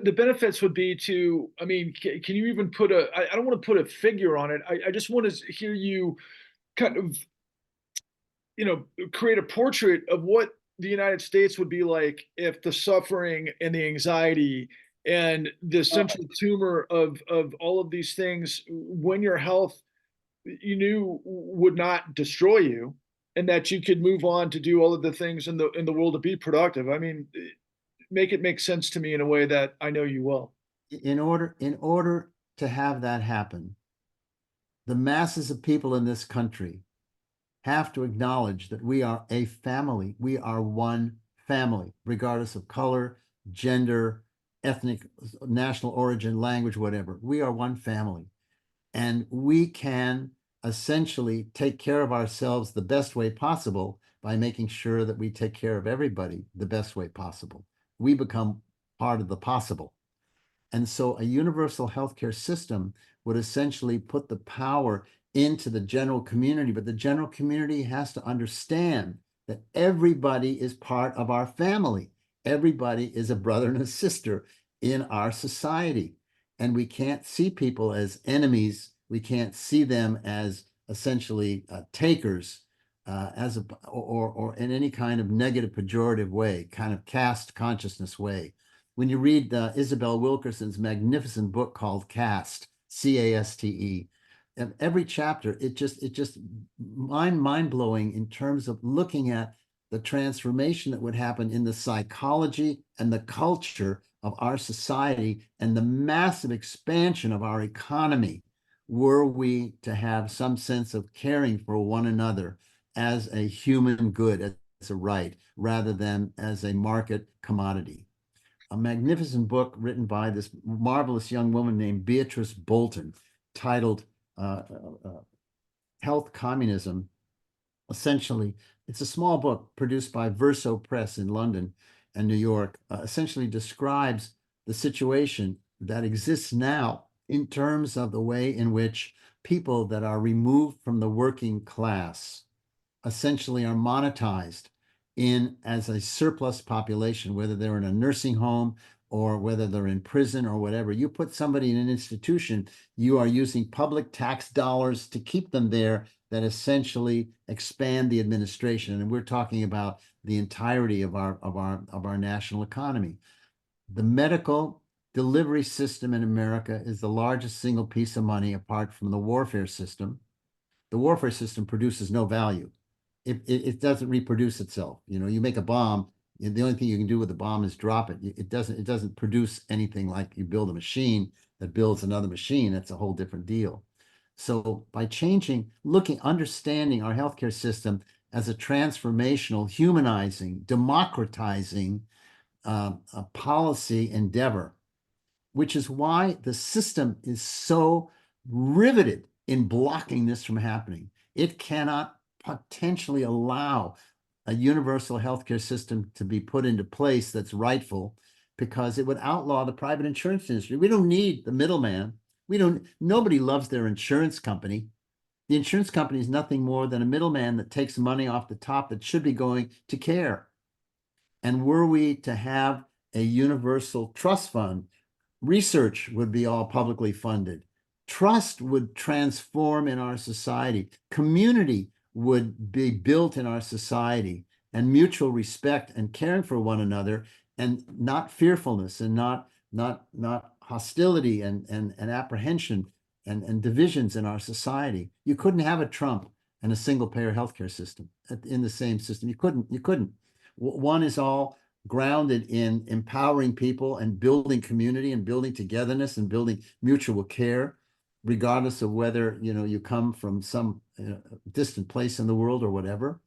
the benefits would be to? I mean, can you even put a? I don't want to put a figure on it. I just want to hear you kind of, create a portrait of what the United States would be like if the suffering and the anxiety and the central tumor of all of these things, when your health you knew would not destroy you, and that you could move on to do all of the things in the world to be productive. I mean, make it make sense to me in a way that I know you will. in order to have that happen, the masses of people in this country have to acknowledge that we are a family. We are one family, regardless of color, gender, ethnic, national origin, language, whatever. We are one family. And we can essentially take care of ourselves the best way possible by making sure that we take care of everybody the best way possible. We become part of the possible. And so a universal healthcare system would essentially put the power into the general community, but the general community has to understand that everybody is part of our family. Everybody is a brother and a sister in our society. And we can't see people as enemies. We can't see them as essentially takers, or in any kind of negative, pejorative way, kind of caste consciousness way. When you read Isabel Wilkerson's magnificent book called Caste, Caste, and every chapter, it just mind blowing in terms of looking at the transformation that would happen in the psychology and the culture of our society and the massive expansion of our economy were we to have some sense of caring for one another as a human good, as a right, rather than as a market commodity. A magnificent book written by this marvelous young woman named Beatrice Bolton, titled Health Communism. Essentially, it's a small book produced by Verso Press in London and New York, essentially describes the situation that exists now in terms of the way in which people that are removed from the working class essentially are monetized in as a surplus population, whether they're in a nursing home or whether they're in prison or whatever. You put somebody in an institution, you are using public tax dollars to keep them there that essentially expand the administration. And we're talking about the entirety of our national economy. The medical delivery system in America is the largest single piece of money apart from the warfare system. The warfare system produces no value. It doesn't reproduce itself. You make a bomb, the only thing you can do with the bomb is drop it. It doesn't produce anything like you build a machine that builds another machine. That's a whole different deal. So by understanding our healthcare system as a transformational, humanizing, democratizing a policy endeavor, which is why the system is so riveted in blocking this from happening. It cannot potentially allow a universal healthcare system to be put into place that's rightful, because it would outlaw the private insurance industry. We don't need the middleman. Nobody loves their insurance company. The insurance company is nothing more than a middleman that takes money off the top that should be going to care. And were we to have a universal trust fund, research would be all publicly funded. Trust would transform in our society. Community would be built in our society, and mutual respect and caring for one another, and not fearfulness and not hostility and apprehension and divisions in our society. You couldn't have a Trump and a single payer healthcare system in the same system. You couldn't. One is all grounded in empowering people and building community and building togetherness and building mutual care, regardless of whether, you come from some distant place in the world or whatever.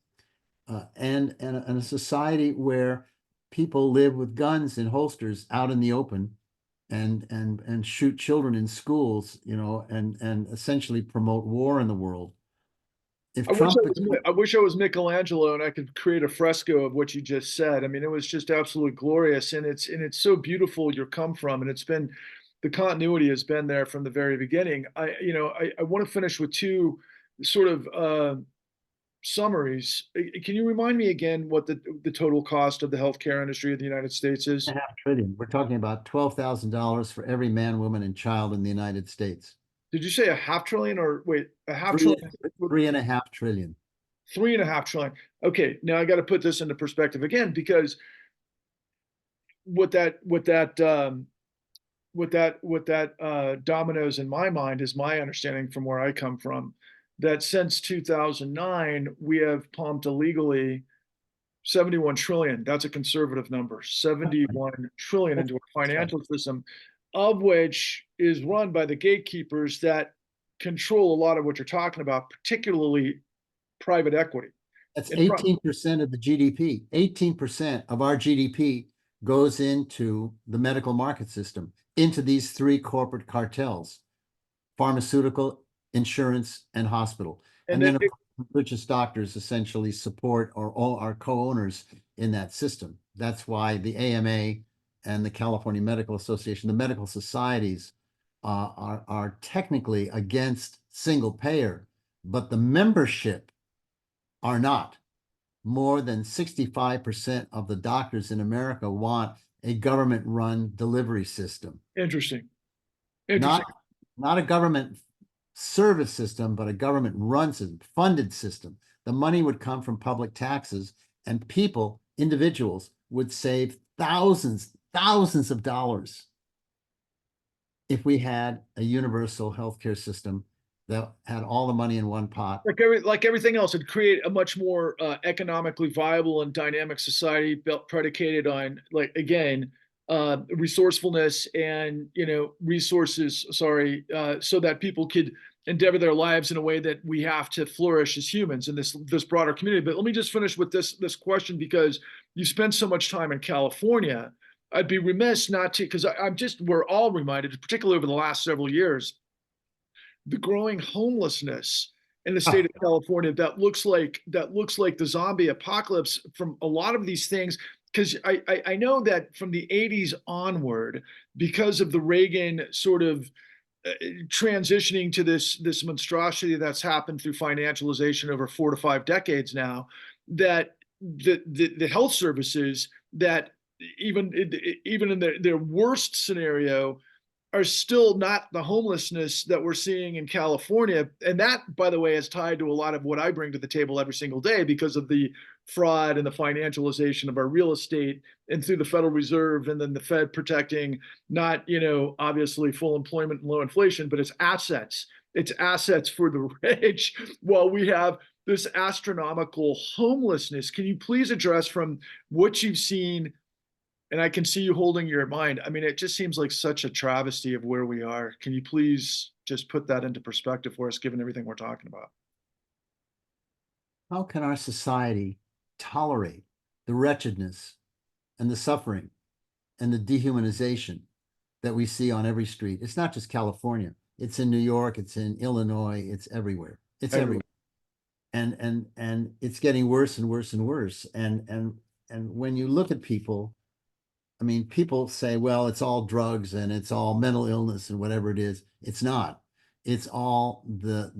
And a society where people live with guns in holsters out in the open and shoot children in schools, and essentially promote war in the world. If Trump I wish I was Michelangelo and I could create a fresco of what you just said. I mean, it was just absolutely glorious, and it's so beautiful your come from, and it's been the continuity has been there from the very beginning. I want to finish with two sort of summaries. Can you remind me again what the total cost of the healthcare industry of the United States is? 1.5 trillion. We're talking about $12,000 for every man, woman, and child in the United States. Did you say a half trillion or wait, a half Three, trillion? 3.5 trillion. 3.5 trillion. Okay, now I got to put this into perspective again because what dominoes in my mind is my understanding from where I come from that since 2009 we have pumped illegally 71 trillion. That's a conservative number. 71 trillion into our financial system, of which is run by the gatekeepers that control a lot of what you're talking about, particularly private equity. That's And 18% of the GDP. 18% of our GDP goes into the medical market system, into these three corporate cartels: pharmaceutical, insurance, and hospital. and And then then the richest doctors essentially support or all are co-owners in that system. That's why the AMA and the California Medical Association, the medical societies, are technically against single payer, but the membership are not. More than 65% of the doctors in America want a government-run delivery system. interesting. Not, Interesting. not a government service system, but a government-run system, funded system. The money would come from public taxes, and people, individuals, would save thousands of dollars if we had a universal healthcare system that had all the money in one pot. Like everything else, it'd create a much more economically viable and dynamic society built predicated on, like, again, resourcefulness and resources. Sorry, so that people could endeavor their lives in a way that we have to flourish as humans in this broader community. But let me just finish with this question because you spend so much time in California. I'd be remiss not to, because we're all reminded, particularly over the last several years, the growing homelessness in the state of California that looks like the zombie apocalypse from a lot of these things. Because I know that from the 80s onward, because of the Reagan sort of transitioning to this monstrosity that's happened through financialization over 4 to 5 decades now, that the health services that even in their worst scenario are still not the homelessness that we're seeing in California. And that, by the way, is tied to a lot of what I bring to the table every single day because of the fraud and the financialization of our real estate and through the Federal Reserve and then the Fed protecting not, obviously full employment and low inflation, but it's assets. It's assets for the rich while we have this astronomical homelessness. Can you please address from what you've seen? And I can see you holding your mind. I mean, it just seems like such a travesty of where we are. Can you please just put that into perspective for us, given everything we're talking about? How can our society tolerate the wretchedness and the suffering and the dehumanization that we see on every street? It's not just California. It's in New York, it's in Illinois, it's everywhere. It's everywhere. And it's getting worse and worse and worse. And when you look at people, I mean, people say, well, it's all drugs and it's all mental illness and whatever it is. It's not. It's all the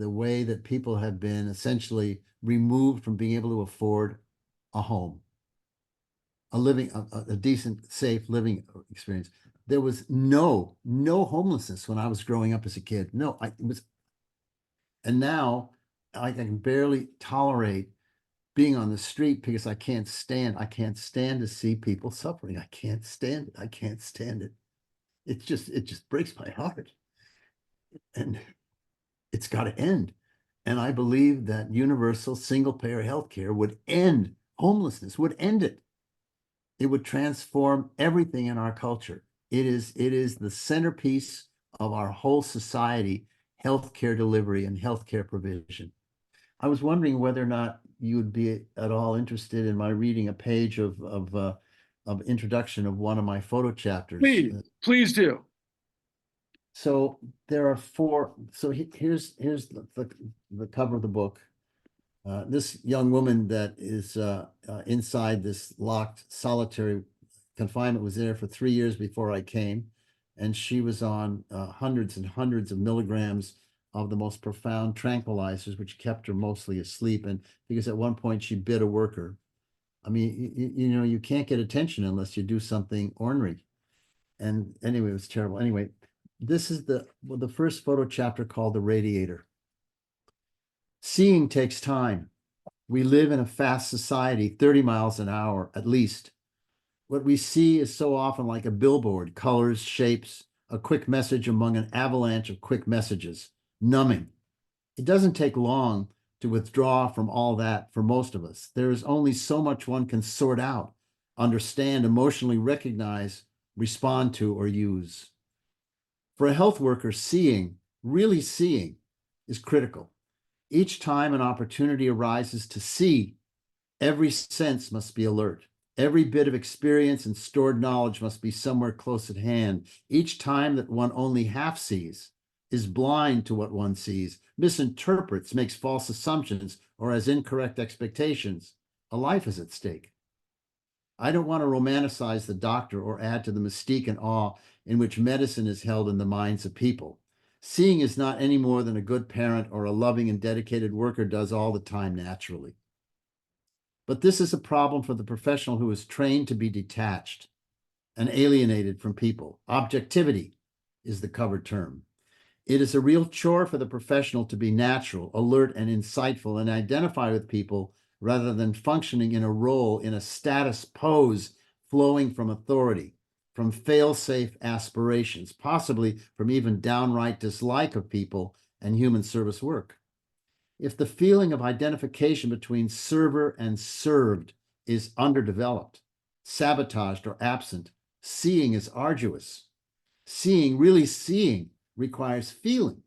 way that people have been essentially removed from being able to afford a home, a decent, safe living experience. There was no homelessness when I was growing up as a kid. No, it was, and now I can barely tolerate being on the street because I can't stand to see people suffering. I can't stand it. I can't stand it. It just breaks my heart. And it's got to end. And I believe that universal single payer healthcare would end homelessness, would end it. It would transform everything in our culture. It is the centerpiece of our whole society, healthcare delivery and healthcare provision. I was wondering whether or not you would be at all interested in my reading a page of introduction of one of my photo chapters. Please do. So there are four. So here's the cover of the book. This young woman that is inside this locked solitary confinement was there for 3 years before I came, and she was on hundreds and hundreds of milligrams of the most profound tranquilizers, which kept her mostly asleep. And because at one point she bit a worker. I mean, you know, you can't get attention unless you do something ornery. And anyway, it was terrible. Anyway, this is the first photo chapter called The Radiator. Seeing takes time. We live in a fast society, 30 miles an hour at least. What we see is so often like a billboard, colors, shapes, a quick message among an avalanche of quick messages, numbing. It doesn't take long to withdraw from all that for most of us. There is only so much one can sort out, understand, emotionally recognize, respond to, or use. For a health worker, seeing, really seeing, is critical. Each time an opportunity arises to see, every sense must be alert. Every bit of experience and stored knowledge must be somewhere close at hand. Each time that one only half sees, is blind to what one sees, misinterprets, makes false assumptions, or has incorrect expectations, a life is at stake. I don't want to romanticize the doctor or add to the mystique and awe in which medicine is held in the minds of people. Seeing is not any more than a good parent or a loving and dedicated worker does all the time naturally. But this is a problem for the professional who is trained to be detached and alienated from people. Objectivity is the covered term. It is a real chore for the professional to be natural, alert, and insightful and identify with people rather than functioning in a role, in a status pose flowing from authority, from fail-safe aspirations, possibly from even downright dislike of people and human service work. If the feeling of identification between server and served is underdeveloped, sabotaged, or absent, seeing is arduous. Seeing, really seeing, requires feeling.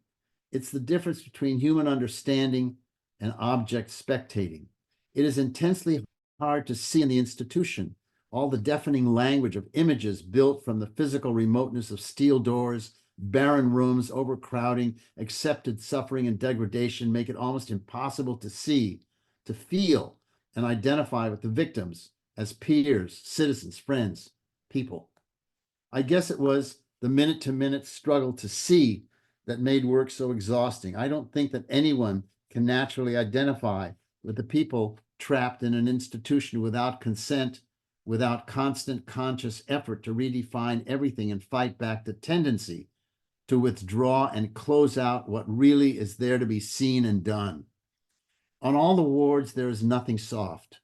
It's the difference between human understanding and object spectating. It is intensely hard to see in the institution all the deafening language of images built from the physical remoteness of steel doors, barren rooms, overcrowding, accepted suffering and degradation make it almost impossible to see, to feel, and identify with the victims as peers, citizens, friends, people. I guess it was the minute-to-minute struggle to see that made work so exhausting. I don't think that anyone can naturally identify with the people trapped in an institution without consent, without constant conscious effort to redefine everything and fight back the tendency to withdraw and close out what really is there to be seen and done. On all the wards, there is nothing soft.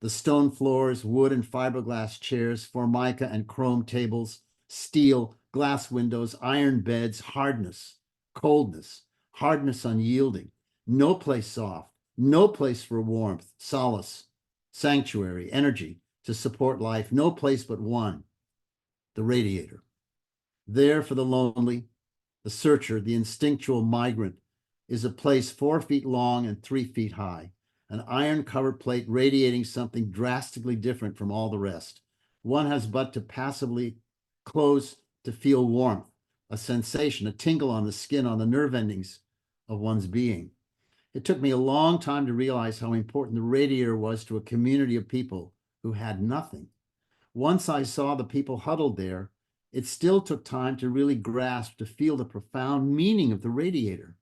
The stone floors, wood and fiberglass chairs, formica and chrome tables, steel, glass windows, iron beds, hardness, coldness, hardness unyielding. No place soft, no place for warmth, solace, sanctuary, energy to support life, no place but one, the radiator. There for the lonely, the searcher, the instinctual migrant, is a place 4 feet long and 3 feet high, an iron-covered plate radiating something drastically different from all the rest. One has but to passively close to feel warmth, a sensation, a tingle on the skin, on the nerve endings of one's being. It took me a long time to realize how important the radiator was to a community of people who had nothing. Once I saw the people huddled there, it still took time to really grasp, to feel the profound meaning of the radiator.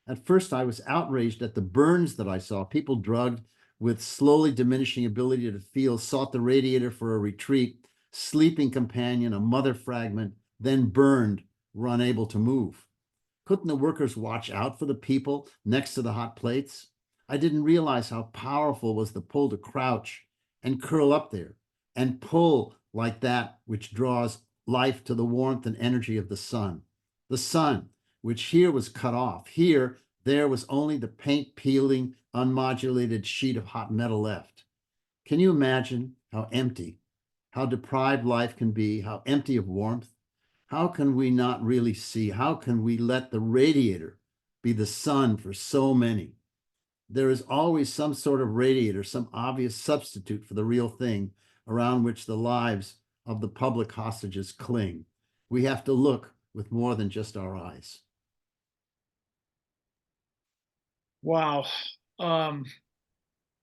At first, I was outraged at the burns that I saw. People drugged with slowly diminishing ability to feel sought the radiator for a retreat, sleeping companion, a mother fragment, then burned, were unable to move. Couldn't the workers watch out for the people next to the hot plates? I didn't realize how powerful was the pull to crouch and curl up there and pull like that which draws life to the warmth and energy of the sun. The sun, which here was cut off. Here, there was only the paint-peeling, unmodulated sheet of hot metal left. Can you imagine how empty, how deprived life can be, how empty of warmth. How can we not really see? How can we let the radiator be the sun for so many? There is always some sort of radiator, some obvious substitute for the real thing around which the lives of the public hostages cling. We have to look with more than just our eyes. Wow. Um,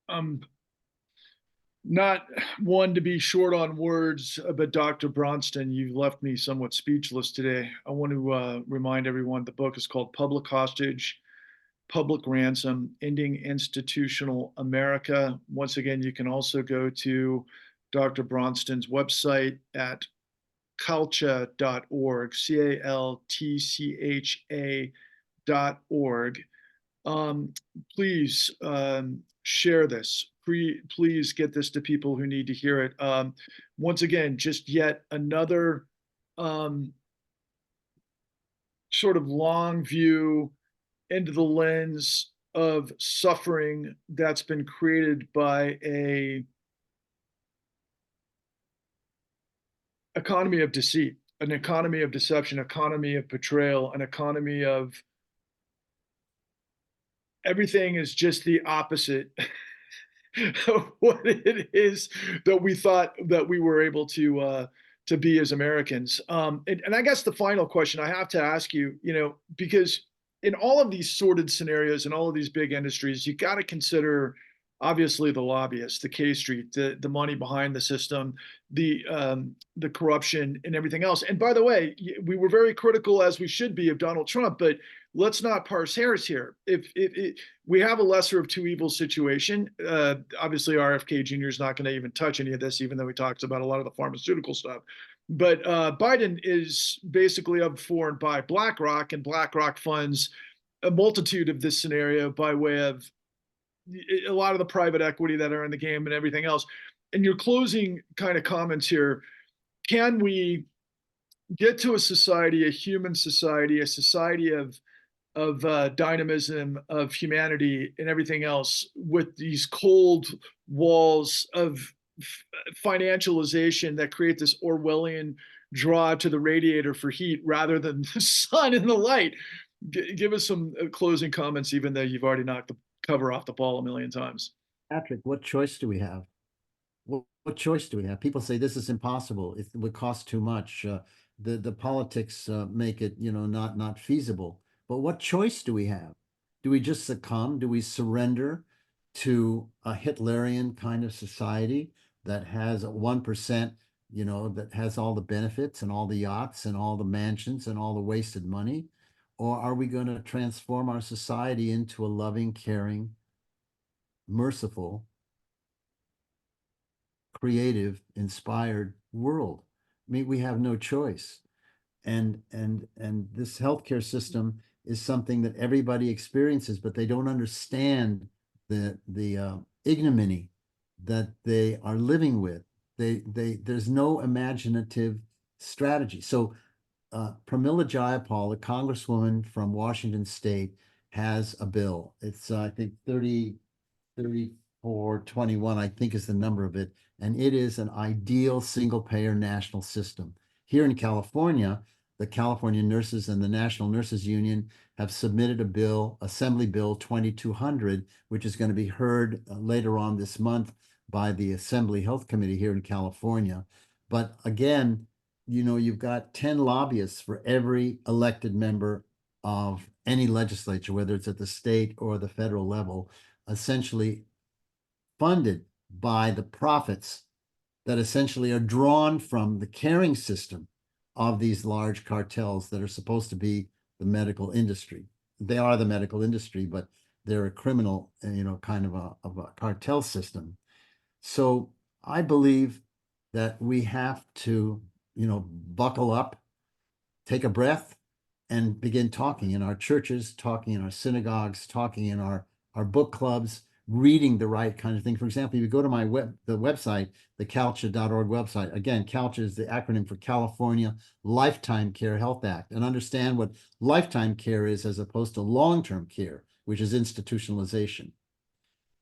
I'm not one to be short on words, but Dr. Bronston, you left me somewhat speechless today. I want to remind everyone the book is called Public Hostage, Public Ransom, Ending Institutional America. Once again, you can also go to Dr. Bronston's website at caltcha.org, caltcha.org. Please share this. Please get this to people who need to hear it. Once again, just yet another um, sort of long view into the lens of suffering that's been created by a economy of deceit, an economy of deception, economy of betrayal, an economy of everything is just the opposite of what it is that we thought that we were able to be as Americans. And I guess the final question I have to ask you, because in all of these sordid scenarios and all of these big industries, you got to consider obviously the lobbyists, the K Street, the money behind the system, the corruption, and everything else. And by the way, we were very critical, as we should be, of Donald Trump, but let's not parse hairs here. If we have a lesser of two evils situation, obviously RFK Jr. is not going to even touch any of this, even though he talks about a lot of the pharmaceutical stuff. But Biden is basically up for and by BlackRock, and BlackRock funds a multitude of this scenario by way of a lot of the private equity that are in the game and everything else. And your closing kind of comments here, can we get to a society, a human society, a society of dynamism, of humanity, and everything else, with these cold walls of financialization that create this Orwellian draw to the radiator for heat rather than the sun and the light? Give us some closing comments, even though you've already knocked the cover off the ball a million times. Patrick, what choice do we have? What choice do we have? People say this is impossible. It would cost too much. The politics make it, not feasible. But what choice do we have? Do we just succumb? Do we surrender to a Hitlerian kind of society that has a 1%, that has all the benefits and all the yachts and all the mansions and all the wasted money? Or are we going to transform our society into a loving, caring, merciful, creative, inspired world? I mean, we have no choice. And this healthcare system is something that everybody experiences, but they don't understand the ignominy that they are living with. There's no imaginative strategy. So Pramila Jayapal, a congresswoman from Washington State, has a bill. It's I think 3421, I think is the number of it. And it is an ideal single payer national system. Here in California, the California Nurses and the National Nurses Union have submitted a bill, Assembly Bill 2200, which is going to be heard later on this month by the Assembly Health Committee here in California. But again, you've got 10 lobbyists for every elected member of any legislature, whether it's at the state or the federal level, essentially funded by the profits that essentially are drawn from the caring system of these large cartels that are supposed to be the medical industry. They are the medical industry, but they're a criminal, kind of a cartel system. So I believe that we have to, buckle up, take a breath, and begin talking in our churches, talking in our synagogues, talking in our book clubs, reading the right kind of thing. For example, if you go to the website, the caltcha.org website, again, CalTCHA is the acronym for California Lifetime Care Health Act, and understand what lifetime care is as opposed to long-term care, which is institutionalization.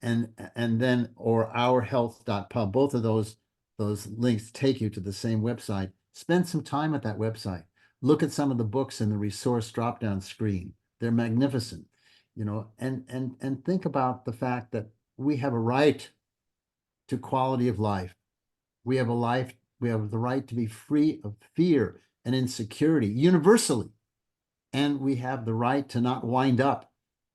And then, or ourhealth.pub, both of those those links take you to the same website. Spend some time at that website. Look at some of the books in the resource drop-down screen. They're magnificent, and think about the fact that we have a right to quality of life. We have the right to be free of fear and insecurity universally. And we have the right to not wind up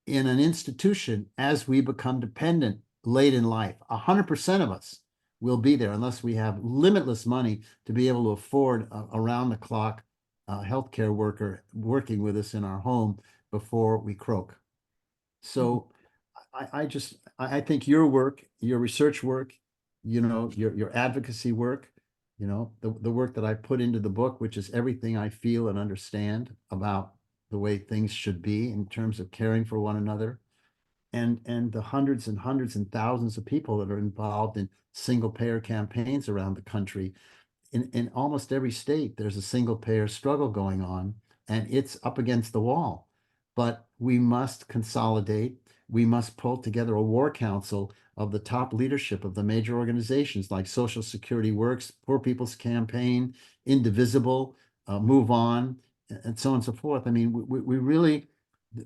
in an institution as we become dependent late in life. 100% of us will be there unless we have limitless money to be able to afford a around-the-clock healthcare worker working with us in our home before we croak. So I think your work, your research work, your advocacy work, the work that I put into the book, which is everything I feel and understand about the way things should be in terms of caring for one another, and the hundreds and hundreds and thousands of people that are involved in single payer campaigns around the country. In almost every state, there's a single payer struggle going on, and it's up against the wall. But we must consolidate. We must pull together a war council of the top leadership of the major organizations like Social Security Works, Poor People's Campaign, Indivisible, Move On, and so on and so forth. I mean, we really,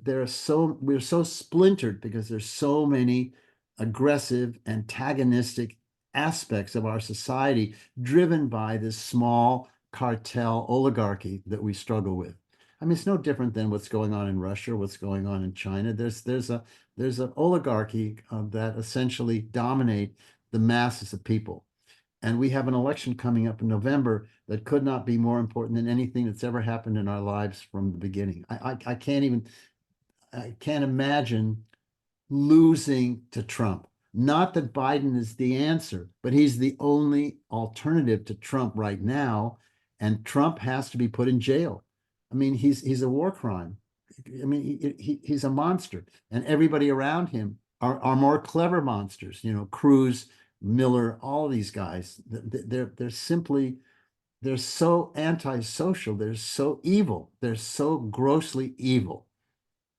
we're so splintered because there's so many aggressive, antagonistic aspects of our society driven by this small cartel oligarchy that we struggle with. I mean, it's no different than what's going on in Russia, what's going on in China. There's an oligarchy that essentially dominate the masses of people. And we have an election coming up in November that could not be more important than anything that's ever happened in our lives from the beginning. I can't imagine losing to Trump. Not that Biden is the answer, but he's the only alternative to Trump right now. And Trump has to be put in jail. I mean, he's a war crime. I mean, he's a monster. And everybody around him are more clever monsters. Cruz, Miller, all these guys. They're so antisocial. They're so evil. They're so grossly evil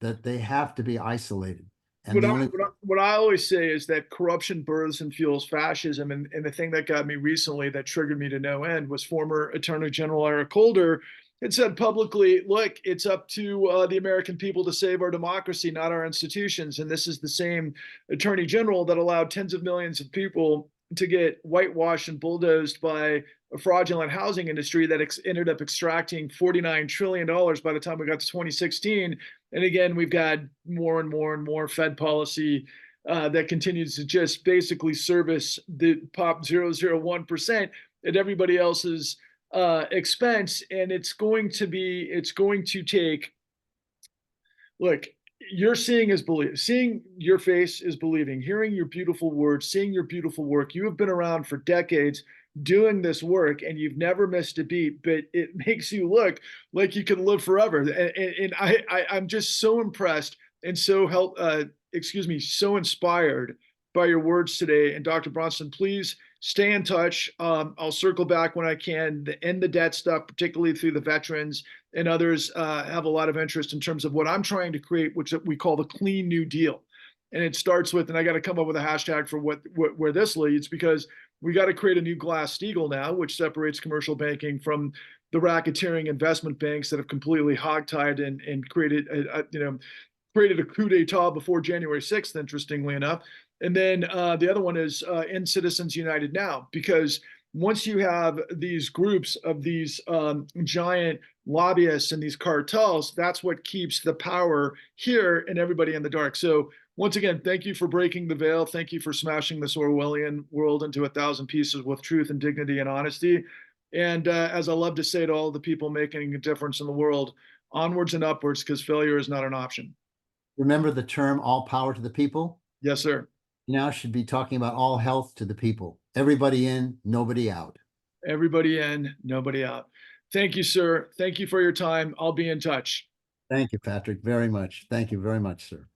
that they have to be isolated. And What I always say is that corruption births and fuels fascism. And the thing that got me recently that triggered me to no end was former Attorney General Eric Holder had said publicly, look, it's up to the American people to save our democracy, not our institutions. And this is the same Attorney General that allowed tens of millions of people to get whitewashed and bulldozed by a fraudulent housing industry that ended up extracting $49 trillion by the time we got to 2016. And again, we've got more and more and more Fed policy that continues to just basically service the pop 0.001% at everybody else's expense. And it's going to take, look, you're seeing is believing. Seeing your face is believing. Hearing your beautiful words, seeing your beautiful work. You have been around for decades doing this work and you've never missed a beat, but it makes you look like you can live forever. And I'm just so impressed and so so inspired by your words today. And Dr. Bronston, please stay in touch. I'll circle back when I can. End the debt stuff, particularly through the veterans and others have a lot of interest in terms of what I'm trying to create, which we call the Clean New Deal. And it starts with, and I got to come up with a hashtag for where this leads, because we got to create a new Glass-Steagall now, which separates commercial banking from the racketeering investment banks that have completely hogtied and created a coup d'etat before January 6th, interestingly enough. And then the other one is End Citizens United Now, because once you have these groups of these giant lobbyists and these cartels, that's what keeps the power here and everybody in the dark. So once again, thank you for breaking the veil. Thank you for smashing this Orwellian world into 1,000 pieces with truth and dignity and honesty. And as I love to say to all the people making a difference in the world, onwards and upwards, because failure is not an option. Remember the term all power to the people? Yes, sir. Now should be talking about all health to the people. Everybody in, nobody out. Everybody in, nobody out. Thank you, sir. Thank you for your time. I'll be in touch. Thank you, Patrick, very much. Thank you very much, sir.